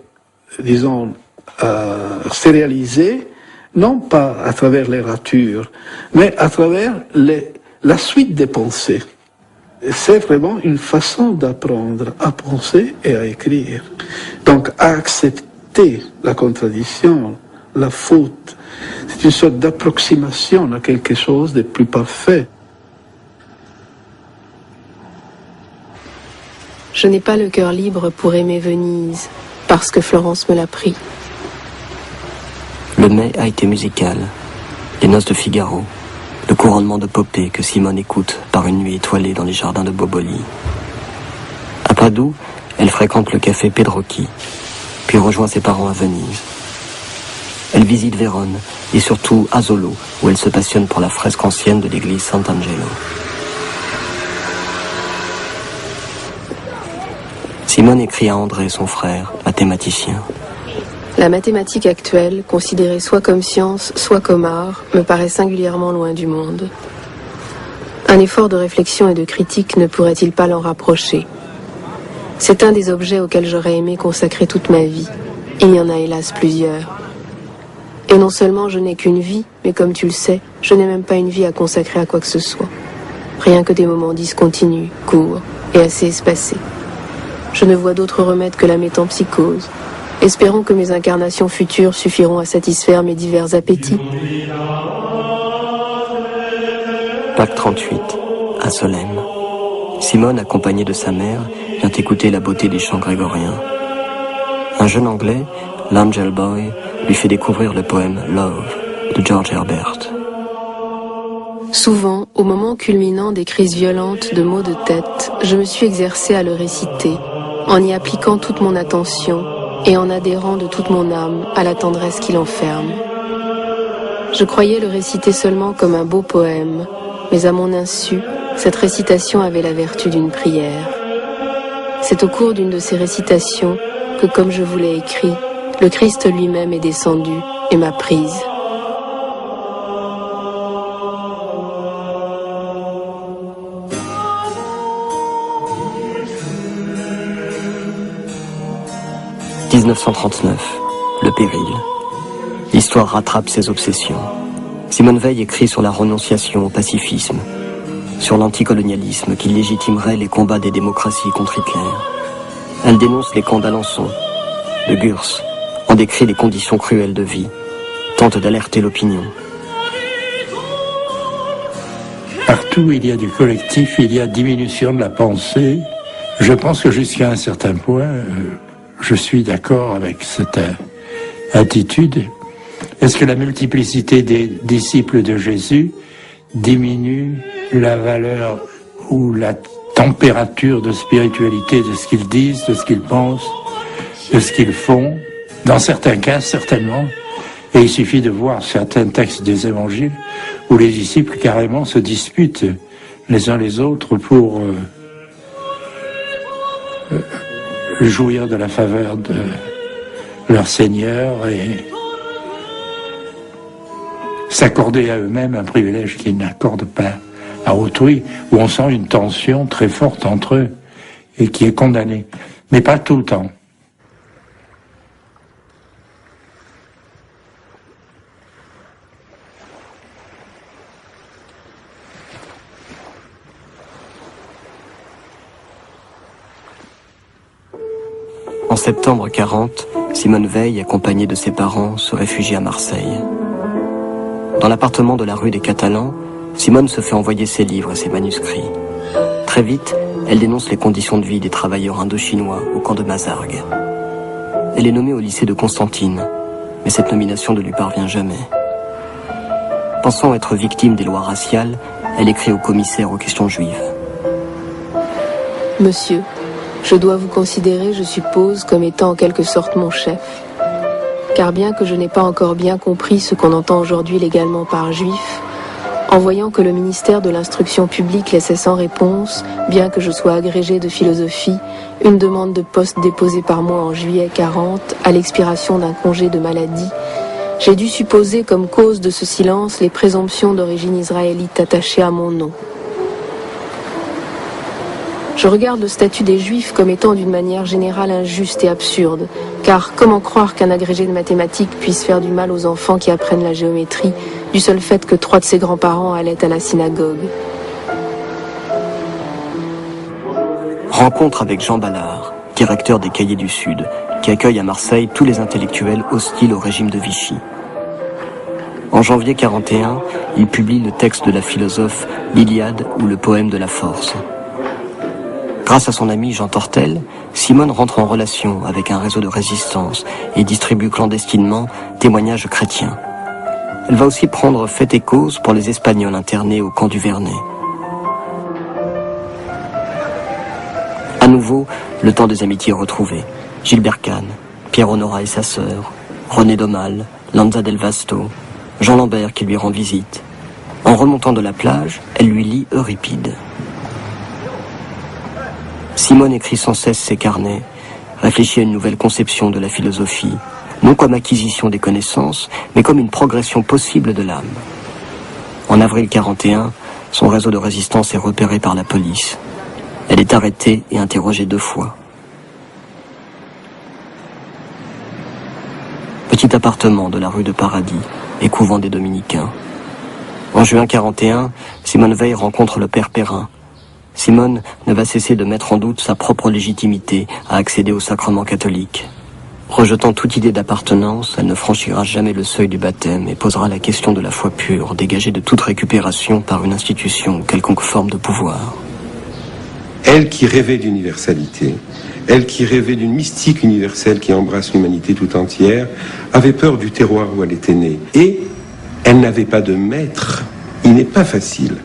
disons, se réaliser non pas à travers les ratures, mais à travers la suite des pensées. C'est vraiment une façon d'apprendre à penser et à écrire. Donc, à accepter la contradiction, la faute, c'est une sorte d'approximation à quelque chose de plus parfait.
Je n'ai pas le cœur libre pour aimer Venise, parce que Florence me l'a pris.
Le mai a été musical. Les noces de Figaro, le couronnement de Popée que Simone écoute par une nuit étoilée dans les jardins de Boboli. À Padoue, elle fréquente le café Pedrocchi, puis rejoint ses parents à Venise. Elle visite Vérone et surtout Asolo, où elle se passionne pour la fresque ancienne de l'église Sant'Angelo. Simone écrit à André, son frère, mathématicien.
La mathématique actuelle, considérée soit comme science, soit comme art, me paraît singulièrement loin du monde. Un effort de réflexion et de critique ne pourrait-il pas l'en rapprocher? C'est un des objets auxquels j'aurais aimé consacrer toute ma vie. Il y en a hélas plusieurs. Et non seulement je n'ai qu'une vie, mais comme tu le sais, je n'ai même pas une vie à consacrer à quoi que ce soit. Rien que des moments discontinus, courts et assez espacés. Je ne vois d'autre remède que la métempsychose. Espérons que mes incarnations futures suffiront à satisfaire mes divers appétits.
Pâques 38, à Solesmes. Simone, accompagnée de sa mère, vient écouter la beauté des chants grégoriens. Un jeune Anglais, l'Angel Boy, lui fait découvrir le poème Love de George Herbert.
Souvent, au moment culminant des crises violentes de maux de tête, je me suis exercée à le réciter, en y appliquant toute mon attention et en adhérant de toute mon âme à la tendresse qu'il enferme. Je croyais le réciter seulement comme un beau poème, mais à mon insu, cette récitation avait la vertu d'une prière. C'est au cours d'une de ces récitations que, comme je vous l'ai écrit, le Christ lui-même est descendu et m'a prise.
« 1939, le péril. L'histoire rattrape ses obsessions. Simone Weil écrit sur la renonciation au pacifisme, sur l'anticolonialisme qui légitimerait les combats des démocraties contre Hitler. Elle dénonce les camps d'Alençon, de Gurs, en décrit les conditions cruelles de vie, tente d'alerter l'opinion.
Partout où il y a du collectif, il y a diminution de la pensée. Je pense que jusqu'à un certain point, je suis d'accord avec cette attitude. Est-ce que la multiplicité des disciples de Jésus diminue la valeur ou la température de spiritualité de ce qu'ils disent, de ce qu'ils pensent, de ce qu'ils font? Dans certains cas, certainement. Et il suffit de voir certains textes des évangiles où les disciples carrément se disputent les uns les autres pour jouir de la faveur de leur Seigneur et s'accorder à eux-mêmes un privilège qu'ils n'accordent pas à autrui, où on sent une tension très forte entre eux et qui est condamnée, mais pas tout le temps.
En septembre 40, Simone Veil, accompagnée de ses parents, se réfugie à Marseille. Dans l'appartement de la rue des Catalans, Simone se fait envoyer ses livres et ses manuscrits. Très vite, elle dénonce les conditions de vie des travailleurs indo-chinois au camp de Mazargues. Elle est nommée au lycée de Constantine, mais cette nomination ne lui parvient jamais. Pensant être victime des lois raciales, elle écrit au commissaire aux questions juives.
Monsieur, je dois vous considérer, je suppose, comme étant en quelque sorte mon chef. Car bien que je n'ai pas encore bien compris ce qu'on entend aujourd'hui légalement par juif, en voyant que le ministère de l'Instruction publique laissait sans réponse, bien que je sois agrégé de philosophie, une demande de poste déposée par moi en juillet 40, à l'expiration d'un congé de maladie, j'ai dû supposer comme cause de ce silence les présomptions d'origine israélite attachées à mon nom. Je regarde le statut des Juifs comme étant d'une manière générale injuste et absurde, car comment croire qu'un agrégé de mathématiques puisse faire du mal aux enfants qui apprennent la géométrie, du seul fait que 3 de ses grands-parents allaient à la synagogue.
Rencontre avec Jean Ballard, directeur des Cahiers du Sud, qui accueille à Marseille tous les intellectuels hostiles au régime de Vichy. En janvier 41, il publie le texte de la philosophe l'Iliade ou le poème de la force. Grâce à son ami Jean Tortel, Simone rentre en relation avec un réseau de résistance et distribue clandestinement témoignages chrétiens. Elle va aussi prendre fait et cause pour les Espagnols internés au camp du Vernet. À nouveau, le temps des amitiés retrouvées. Gilbert Kahn, Pierre Honora et sa sœur, René Daumal, Lanza del Vasto, Jean Lambert qui lui rend visite. En remontant de la plage, elle lui lit Euripide. Simone écrit sans cesse ses carnets, réfléchit à une nouvelle conception de la philosophie, non comme acquisition des connaissances, mais comme une progression possible de l'âme. En avril 41, son réseau de résistance est repéré par la police. Elle est arrêtée et interrogée 2 fois. Petit appartement de la rue de Paradis et couvent des Dominicains. En juin 41, Simone Veil rencontre le père Perrin. Simone ne va cesser de mettre en doute sa propre légitimité à accéder au sacrement catholique. Rejetant toute idée d'appartenance, elle ne franchira jamais le seuil du baptême et posera la question de la foi pure, dégagée de toute récupération par une institution ou quelconque forme de pouvoir.
Elle qui rêvait d'universalité, elle qui rêvait d'une mystique universelle qui embrasse l'humanité tout entière, avait peur du terroir où elle était née. Et elle n'avait pas de maître. Il n'est pas facile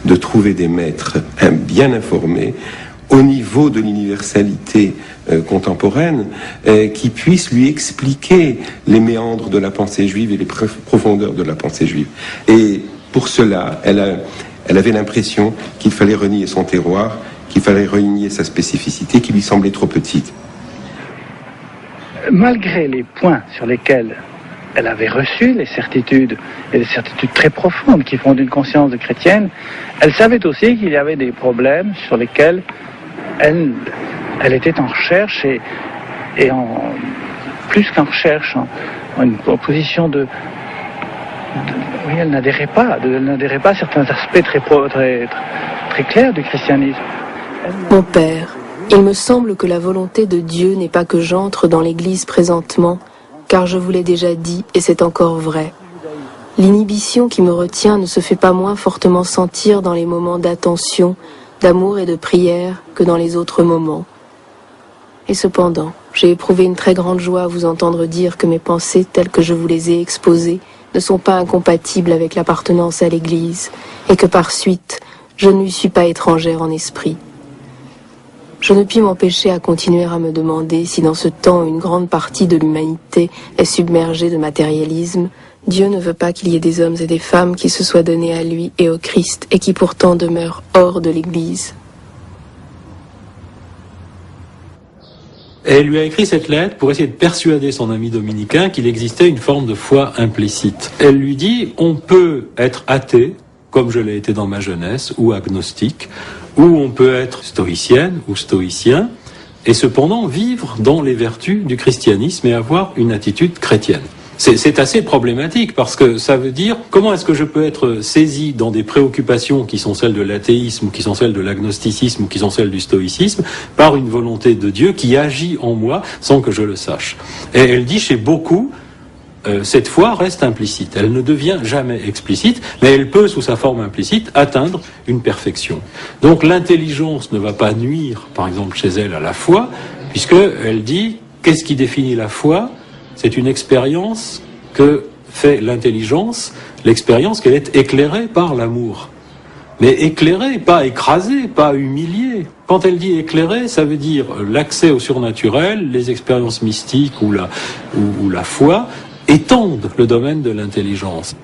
de trouver des maîtres bien informés au niveau de l'universalité contemporaine qui puissent lui expliquer les méandres de la pensée juive et les profondeurs de la pensée juive. Et pour cela, elle avait l'impression qu'il fallait renier son terroir, qu'il fallait renier sa spécificité qui lui semblait trop petite.
Malgré les points sur lesquels elle avait reçu les certitudes, et des certitudes très profondes qui font d'une conscience de chrétienne, elle savait aussi qu'il y avait des problèmes sur lesquels elle était en recherche et en plus qu'en recherche, en une position de oui, elle n'adhérait pas à certains aspects très clairs du christianisme.
Mon père, Il me semble que la volonté de Dieu n'est pas que j'entre dans l'Église présentement, car je vous l'ai déjà dit, et c'est encore vrai. L'inhibition qui me retient ne se fait pas moins fortement sentir dans les moments d'attention, d'amour et de prière que dans les autres moments. Et cependant, j'ai éprouvé une très grande joie à vous entendre dire que mes pensées, telles que je vous les ai exposées, ne sont pas incompatibles avec l'appartenance à l'Église, et que par suite, je ne lui suis pas étrangère en esprit. Je ne puis m'empêcher à continuer à me demander si dans ce temps une grande partie de l'humanité est submergée de matérialisme. Dieu ne veut pas qu'il y ait des hommes et des femmes qui se soient donnés à lui et au Christ et qui pourtant demeurent hors de l'Église.
Et elle lui a écrit cette lettre pour essayer de persuader son ami dominicain qu'il existait une forme de foi implicite. Elle lui dit, on peut être athée, comme je l'ai été dans ma jeunesse, ou agnostique, ou on peut être stoïcienne ou stoïcien, et cependant vivre dans les vertus du christianisme et avoir une attitude chrétienne. C'est assez problématique parce que ça veut dire comment est-ce que je peux être saisi dans des préoccupations qui sont celles de l'athéisme ou qui sont celles de l'agnosticisme ou qui sont celles du stoïcisme par une volonté de Dieu qui agit en moi sans que je le sache. Et elle dit chez beaucoup, cette foi reste implicite. Elle ne devient jamais explicite, mais elle peut, sous sa forme implicite, atteindre une perfection. Donc l'intelligence ne va pas nuire, par exemple chez elle, à la foi, puisqu'elle dit, qu'est-ce qui définit la foi ? C'est une expérience que fait l'intelligence, l'expérience qu'elle est éclairée par l'amour. Mais éclairée, pas écrasée, pas humiliée. Quand elle dit éclairée, ça veut dire l'accès au surnaturel, les expériences mystiques ou la foi étendent le domaine de l'intelligence.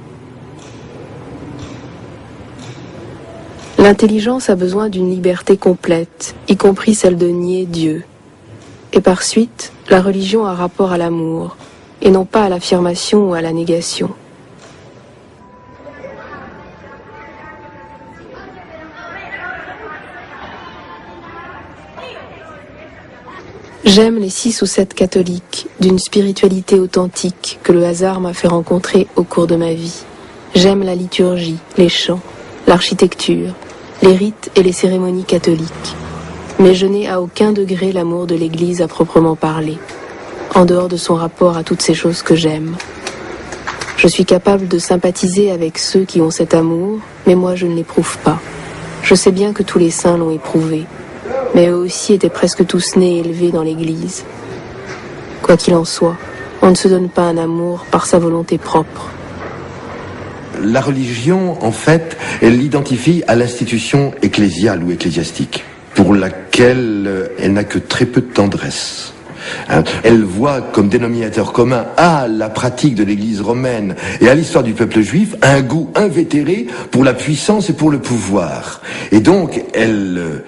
L'intelligence a besoin d'une liberté complète, y compris celle de nier Dieu. Et par suite, la religion a rapport à l'amour, et non pas à l'affirmation ou à la négation. J'aime les 6 ou 7 catholiques, d'une spiritualité authentique que le hasard m'a fait rencontrer au cours de ma vie. J'aime la liturgie, les chants, l'architecture, les rites et les cérémonies catholiques. Mais je n'ai à aucun degré l'amour de l'Église à proprement parler, en dehors de son rapport à toutes ces choses que j'aime. Je suis capable de sympathiser avec ceux qui ont cet amour, mais moi je ne l'éprouve pas. Je sais bien que tous les saints l'ont éprouvé, mais eux aussi étaient presque tous nés et élevés dans l'Église. Quoi qu'il en soit, on ne se donne pas un amour par sa volonté propre.
La religion, en fait, elle l'identifie à l'institution ecclésiale ou ecclésiastique, pour laquelle elle n'a que très peu de tendresse. Elle voit comme dénominateur commun à la pratique de l'Église romaine et à l'histoire du peuple juif un goût invétéré pour la puissance et pour le pouvoir. Et donc, elle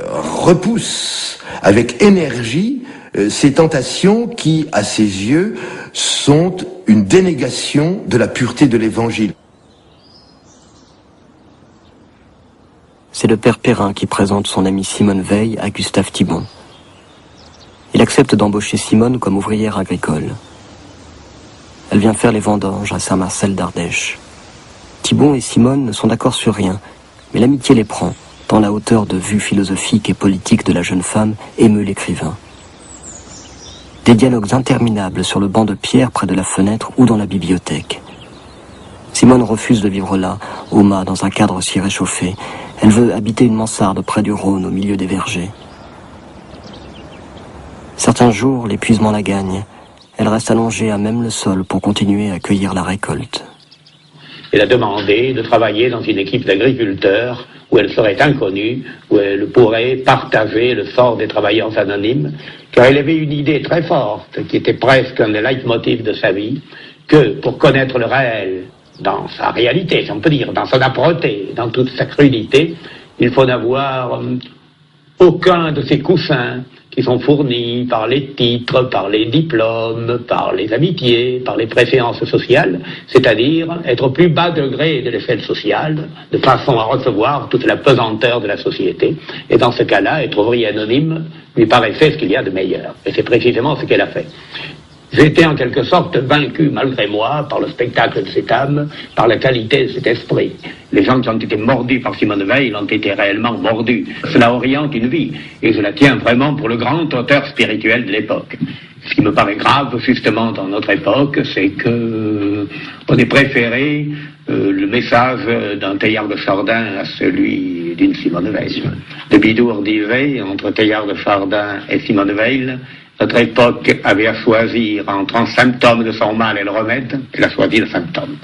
repousse avec énergie ces tentations qui, à ses yeux, sont une dénégation de la pureté de l'Évangile.
C'est le père Perrin qui présente son amie Simone Veil à Gustave Thibon. Il accepte d'embaucher Simone comme ouvrière agricole. Elle vient faire les vendanges à Saint-Marcel d'Ardèche. Thibon et Simone ne sont d'accord sur rien, mais l'amitié les prend, tant la hauteur de vue philosophique et politique de la jeune femme émeut l'écrivain. Des dialogues interminables sur le banc de pierre près de la fenêtre ou dans la bibliothèque. Simone refuse de vivre là, au mât, dans un cadre si réchauffé. Elle veut habiter une mansarde près du Rhône, au milieu des vergers. Certains jours, l'épuisement la gagne. Elle reste allongée à même le sol pour continuer à cueillir la récolte.
Elle a demandé de travailler dans une équipe d'agriculteurs où elle serait inconnue, où elle pourrait partager le sort des travailleurs anonymes, car elle avait une idée très forte, qui était presque un des leitmotifs de sa vie, que pour connaître le réel, dans sa réalité, si on peut dire, dans son âpreté, dans toute sa crudité, il faut n'avoir aucun de ces coussins qui sont fournis par les titres, par les diplômes, par les amitiés, par les préférences sociales, c'est-à-dire être au plus bas degré de l'échelle sociale, de façon à recevoir toute la pesanteur de la société. Et dans ce cas-là, être ouvrier anonyme lui paraissait ce qu'il y a de meilleur. Et c'est précisément ce qu'elle a fait. J'ai été en quelque sorte vaincu, malgré moi, par le spectacle de cette âme, par la qualité de cet esprit. Les gens qui ont été mordus par Simone Veil ont été réellement mordus. Cela oriente une vie, et je la tiens vraiment pour le grand auteur spirituel de l'époque. Ce qui me paraît grave, justement, dans notre époque, c'est que on ait préféré le message d'un Teilhard de Chardin à celui d'une Simone Veil. De Bidour disait, entre Teilhard de Chardin et Simone Veil, notre époque avait à choisir entre un symptôme de son mal et le remède, elle a choisi le symptôme.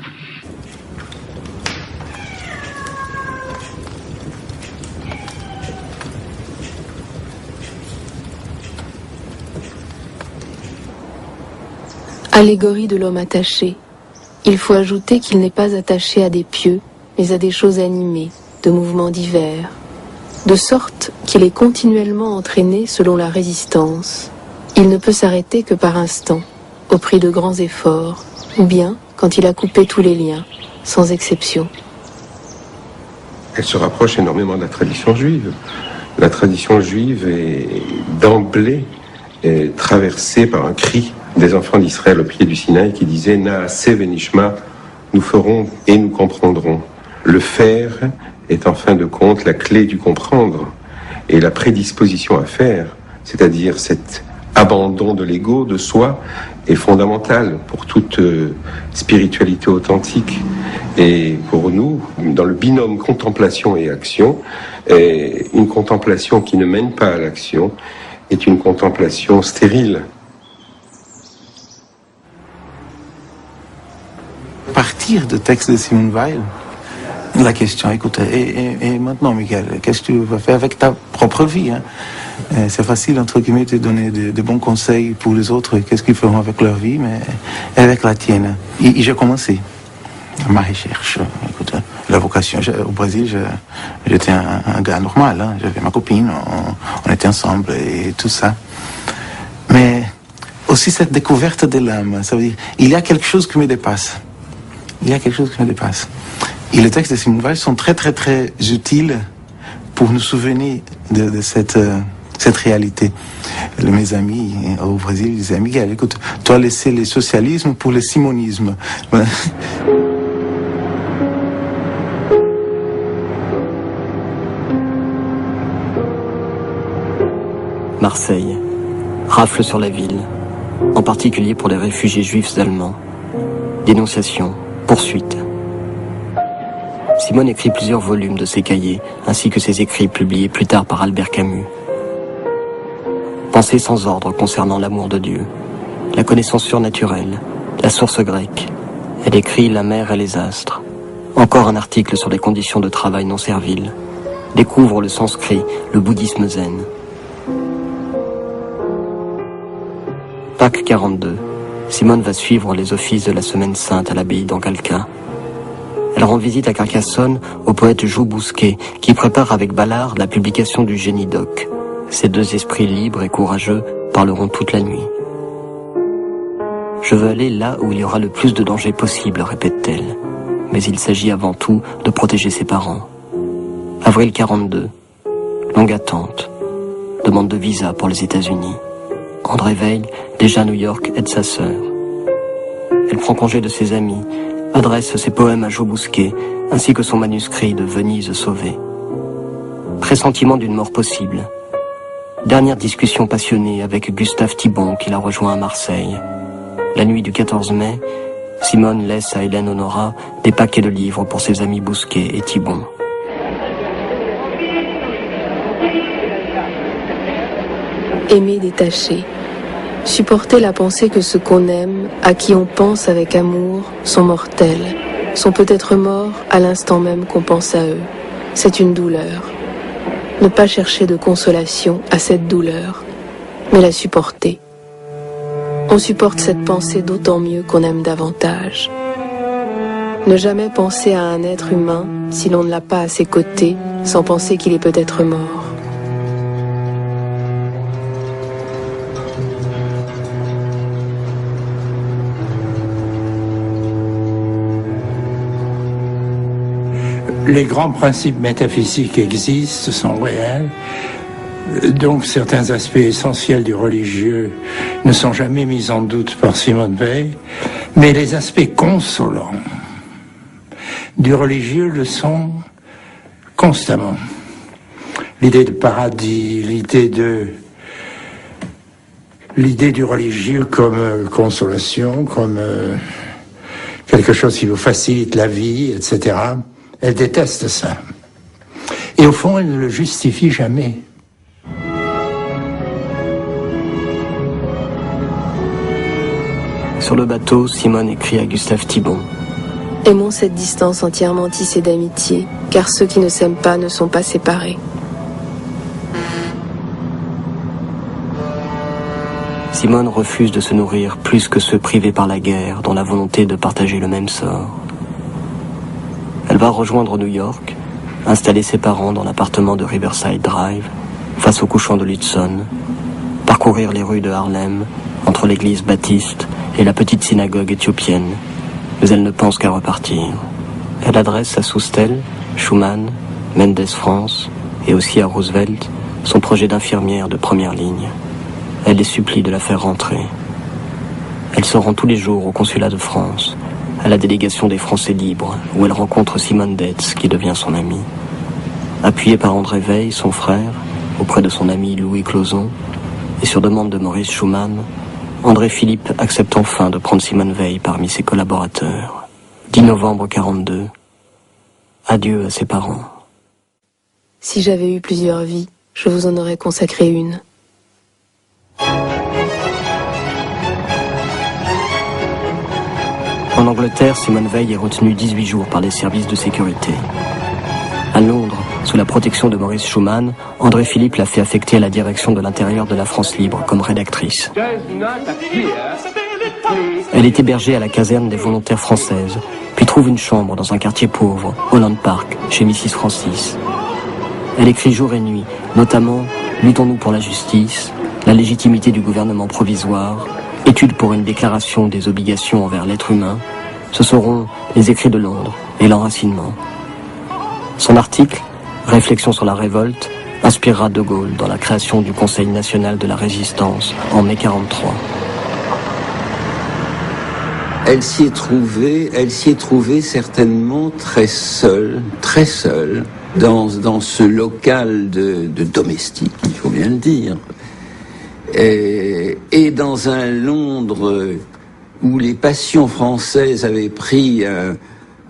Allégorie de l'homme attaché. Il faut ajouter qu'il n'est pas attaché à des pieux, mais à des choses animées, de mouvements divers, de sorte qu'il est continuellement entraîné selon la résistance. Il ne peut s'arrêter que par instant, au prix de grands efforts, ou bien quand il a coupé tous les liens, sans exception.
Elle se rapproche énormément de la tradition juive. La tradition juive est d'emblée traversée par un cri des enfants d'Israël au pied du Sinaï qui disait « Naaseh venishma » nous ferons et nous comprendrons. Le faire est en fin de compte la clé du comprendre et la prédisposition à faire, c'est-à-dire cet abandon de l'ego, de soi, est fondamental pour toute spiritualité authentique. Et pour nous, dans le binôme contemplation et action, une contemplation qui ne mène pas à l'action est une contemplation stérile.
Partir de texte de Simone Veil, la question, écoute, et maintenant, Michael, qu'est-ce que tu vas faire avec ta propre vie, hein? C'est facile, entre guillemets, de donner de bons conseils pour les autres, qu'est-ce qu'ils feront avec leur vie, mais avec la tienne. Et j'ai commencé ma recherche. Écoute, la vocation, au Brésil, j'étais un gars normal, hein? J'avais ma copine, on était ensemble et tout ça. Mais aussi cette découverte de l'âme, ça veut dire, il y a quelque chose qui me dépasse. Il y a quelque chose qui me dépasse. Et les textes de Simone Veil sont très, très, très utiles pour nous souvenir de cette réalité. Mes amis au Brésil disaient, Miguel, écoute, tu as laissé le socialisme pour le simonisme.
Marseille, rafle sur la ville, en particulier pour les réfugiés juifs allemands. Dénonciation, poursuite. Simone écrit plusieurs volumes de ses cahiers, ainsi que ses écrits publiés plus tard par Albert Camus. Pensée sans ordre concernant l'amour de Dieu, la connaissance surnaturelle, la source grecque. Elle écrit La mer et les astres. Encore un article sur les conditions de travail non serviles. Découvre le sanskrit, le bouddhisme zen. Pâques 42. Simone va suivre les offices de la Semaine Sainte à l'abbaye d'Ancalca. Elle rend visite à Carcassonne au poète Joe Bousquet, qui prépare avec Ballard la publication du Génie d'Oc. Ces deux esprits libres et courageux parleront toute la nuit. Je veux aller là où il y aura le plus de danger possible, répète-t-elle. Mais il s'agit avant tout de protéger ses parents. Avril 42. Longue attente. Demande de visa pour les États-Unis. André Veil, déjà à New York, aide sa sœur. Elle prend congé de ses amis, adresse ses poèmes à Joe Bousquet, ainsi que son manuscrit de Venise sauvée. Pressentiment d'une mort possible. Dernière discussion passionnée avec Gustave Thibon qui la rejoint à Marseille. La nuit du 14 mai, Simone laisse à Hélène Honorat des paquets de livres pour ses amis Bousquet et Thibon.
Aimer détaché. Supporter la pensée que ceux qu'on aime, à qui on pense avec amour, sont mortels, sont peut-être morts à l'instant même qu'on pense à eux. C'est une douleur. Ne pas chercher de consolation à cette douleur, mais la supporter. On supporte cette pensée d'autant mieux qu'on aime davantage. Ne jamais penser à un être humain si l'on ne l'a pas à ses côtés, sans penser qu'il est peut-être mort.
Les grands principes métaphysiques existent, sont réels. Donc certains aspects essentiels du religieux ne sont jamais mis en doute par Simone Weil, mais les aspects consolants du religieux le sont constamment. L'idée de paradis, l'idée du religieux comme consolation, comme quelque chose qui vous facilite la vie, etc. Elle déteste ça. Et au fond, elle ne le justifie jamais.
Sur le bateau, Simone écrit à Gustave Thibon.
Aimons cette distance entièrement tissée d'amitié, car ceux qui ne s'aiment pas ne sont pas séparés.
Simone refuse de se nourrir plus que ceux privés par la guerre, dont la volonté de partager le même sort. Elle va rejoindre New York, installer ses parents dans l'appartement de Riverside Drive, face au couchant de l'Hudson, parcourir les rues de Harlem, entre l'église baptiste et la petite synagogue éthiopienne, mais elle ne pense qu'à repartir. Elle adresse à Soustelle, Schumann, Mendes France et aussi à Roosevelt son projet d'infirmière de première ligne. Elle les supplie de la faire rentrer. Elle se rend tous les jours au consulat de France, à la délégation des Français libres, où elle rencontre Simone Detz, qui devient son amie. Appuyée par André Weil, son frère, auprès de son ami Louis Closon, et sur demande de Maurice Schumann, André Philippe accepte enfin de prendre Simone Weil parmi ses collaborateurs. 10 novembre 1942. Adieu à ses parents.
Si j'avais eu plusieurs vies, je vous en aurais consacré une.
En Angleterre, Simone Weil est retenue 18 jours par les services de sécurité. À Londres, sous la protection de Maurice Schumann, André Philippe l'a fait affecter à la direction de l'intérieur de la France libre comme rédactrice. Elle est hébergée à la caserne des volontaires françaises, puis trouve une chambre dans un quartier pauvre, Holland Park, chez Mrs. Francis. Elle écrit jour et nuit, notamment « Luttons-nous pour la justice »,« La légitimité du gouvernement provisoire »,« Étude pour une déclaration des obligations envers l'être humain », ce seront les écrits de Londres et l'enracinement. Son article, Réflexion sur la révolte, inspirera De Gaulle dans la création du Conseil national de la résistance en mai 1943.
Elle s'y est trouvée certainement très seule, dans ce local de domestique, il faut bien le dire. Et dans un Londres où les passions françaises avaient pris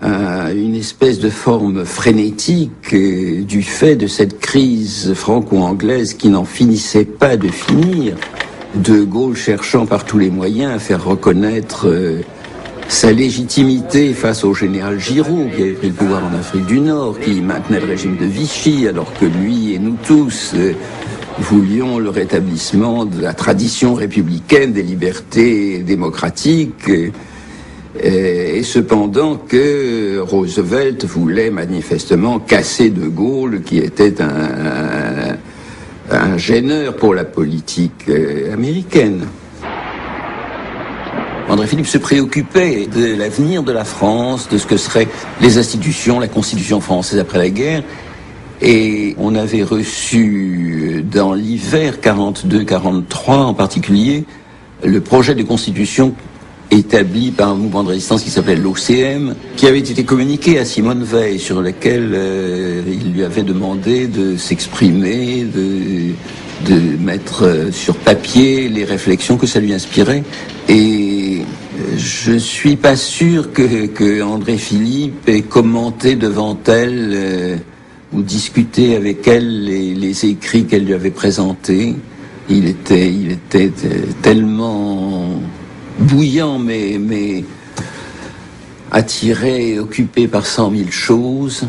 une espèce de forme frénétique du fait de cette crise franco-anglaise qui n'en finissait pas de finir, De Gaulle cherchant par tous les moyens à faire reconnaître sa légitimité face au général Giraud, qui avait pris le pouvoir en Afrique du Nord, qui maintenait le régime de Vichy, alors que lui et nous tous voulions le rétablissement de la tradition républicaine, des libertés démocratiques, et cependant que Roosevelt voulait manifestement casser De Gaulle, qui était un gêneur pour la politique américaine. André Philippe se préoccupait de l'avenir de la France, de ce que seraient les institutions, la Constitution française après la guerre. Et on avait reçu dans l'hiver 42-43 en particulier le projet de constitution établi par un mouvement de résistance qui s'appelait l'OCM, qui avait été communiqué à Simone Weil, sur lequel il lui avait demandé de s'exprimer, de mettre sur papier les réflexions que ça lui inspirait. Et je suis pas sûr que André Philippe ait commenté devant elle ou discuté avec elle les écrits qu'elle lui avait présentés. Il était tellement bouillant, mais attiré, occupé par 100 000 choses.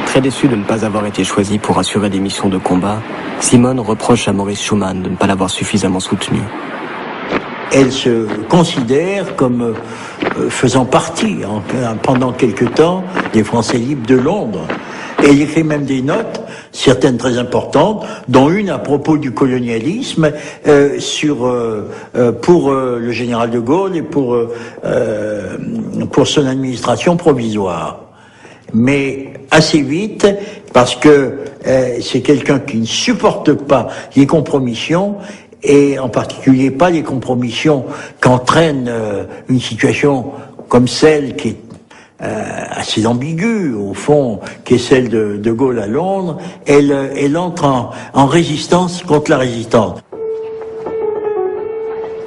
Très déçu de ne pas avoir été choisi pour assurer des missions de combat, Simone reproche à Maurice Schumann de ne pas l'avoir suffisamment soutenu.
Elle se considère comme faisant partie, pendant quelque temps, des Français libres de Londres. Et elle écrit même des notes, certaines très importantes, dont une à propos du colonialisme, pour le général de Gaulle et pour son administration provisoire. mais assez vite, parce que c'est quelqu'un qui ne supporte pas les compromissions, et en particulier pas les compromissions qu'entraîne une situation comme celle qui est assez ambiguë, au fond, qui est celle de Gaulle à Londres. Elle entre en résistance contre la résistance.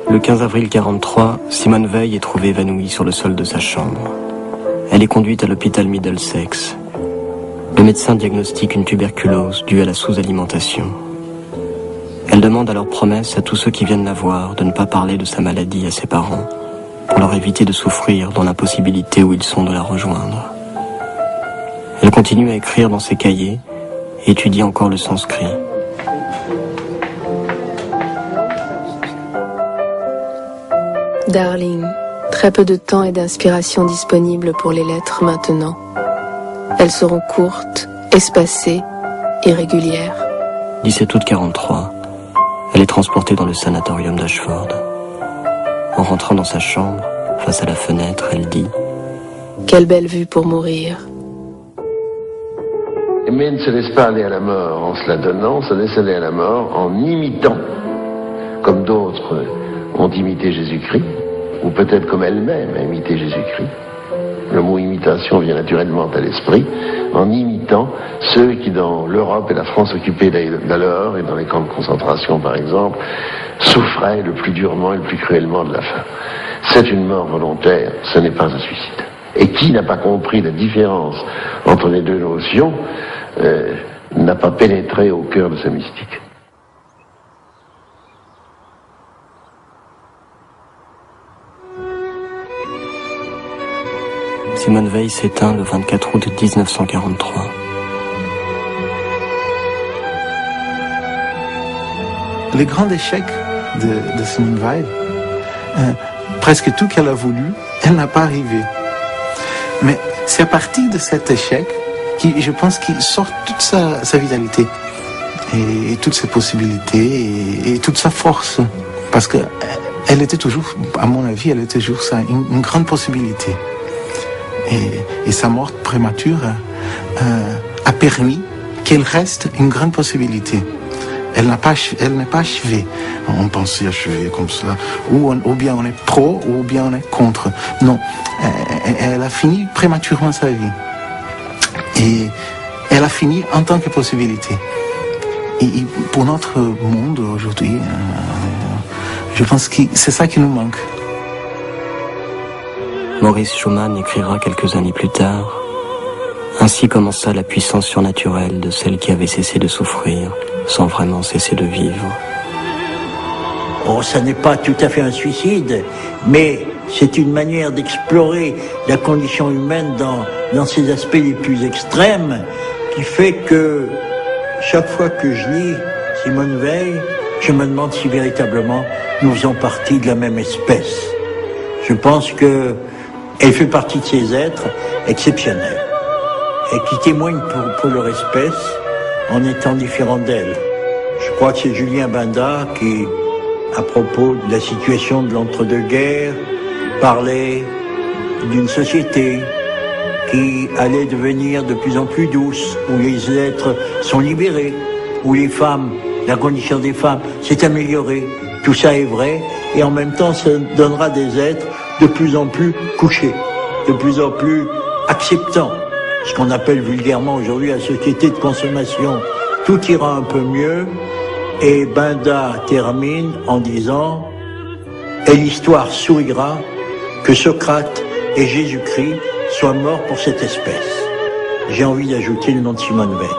Le 15 avril 1943, Simone Weil est trouvée évanouie sur le sol de sa chambre. Elle est conduite à l'hôpital Middlesex. Le médecin diagnostique une tuberculose due à la sous-alimentation. Elle demande alors promesse à tous ceux qui viennent la voir de ne pas parler de sa maladie à ses parents, pour leur éviter de souffrir dans l'impossibilité où ils sont de la rejoindre. Elle continue à écrire dans ses cahiers et étudie encore le sanskrit.
Darling, très peu de temps et d'inspiration disponibles pour les lettres maintenant. Elles seront courtes, espacées et régulières.
17 août 1943, elle est transportée dans le sanatorium d'Ashford. En rentrant dans sa chambre, face à la fenêtre, elle dit
« Quelle belle vue pour mourir !»
Mais elle ne se laisse pas aller à la mort en se la donnant, se laisse aller à la mort en imitant, comme d'autres ont imité Jésus-Christ, ou peut-être comme elle-même a imité Jésus-Christ. Le mot imitation vient naturellement à l'esprit, en imitant ceux qui, dans l'Europe et la France occupée d'alors, et dans les camps de concentration par exemple, souffraient le plus durement et le plus cruellement de la faim. C'est une mort volontaire, ce n'est pas un suicide. Et qui n'a pas compris la différence entre les deux notions n'a pas pénétré au cœur de sa mystique.
Simone Weil s'éteint le 24 août 1943.
Le grand échec de Simone Weil, presque tout qu'elle a voulu, elle n'a pas arrivé. Mais c'est à partir de cet échec je pense qu'il sort toute sa vitalité et toutes ses possibilités et toute sa force. Parce que elle était toujours, à mon avis, elle était toujours une grande possibilité. Et sa mort prémature a permis qu'elle reste une grande possibilité. Elle n'est pas achevée. On pensait achever comme ça. Ou bien on est pro, ou bien on est contre. Non, elle a fini prématurément sa vie. Et elle a fini en tant que possibilité. Et pour notre monde aujourd'hui, je pense que c'est ça qui nous manque.
Maurice Schumann écrira quelques années plus tard « Ainsi commença la puissance surnaturelle de celle qui avait cessé de souffrir, sans vraiment cesser de vivre. »
Oh, ça n'est pas tout à fait un suicide, mais c'est une manière d'explorer la condition humaine dans ses aspects les plus extrêmes, qui fait que chaque fois que je lis Simone Weil, je me demande si véritablement nous faisons partie de la même espèce. Je pense que elle fait partie de ces êtres exceptionnels et qui témoignent pour leur espèce en étant différents d'elle. Je crois que c'est Julien Benda qui, à propos de la situation de l'entre-deux-guerres, parlait d'une société qui allait devenir de plus en plus douce, où les êtres sont libérés, où les femmes, la condition des femmes s'est améliorée. Tout ça est vrai, et en même temps, ça donnera des êtres de plus en plus couchés, de plus en plus acceptants. Ce qu'on appelle vulgairement aujourd'hui la société de consommation. Tout ira un peu mieux, et Benda termine en disant « Et l'histoire sourira que Socrate et Jésus-Christ soient morts pour cette espèce. » J'ai envie d'ajouter le nom de Simone Weil.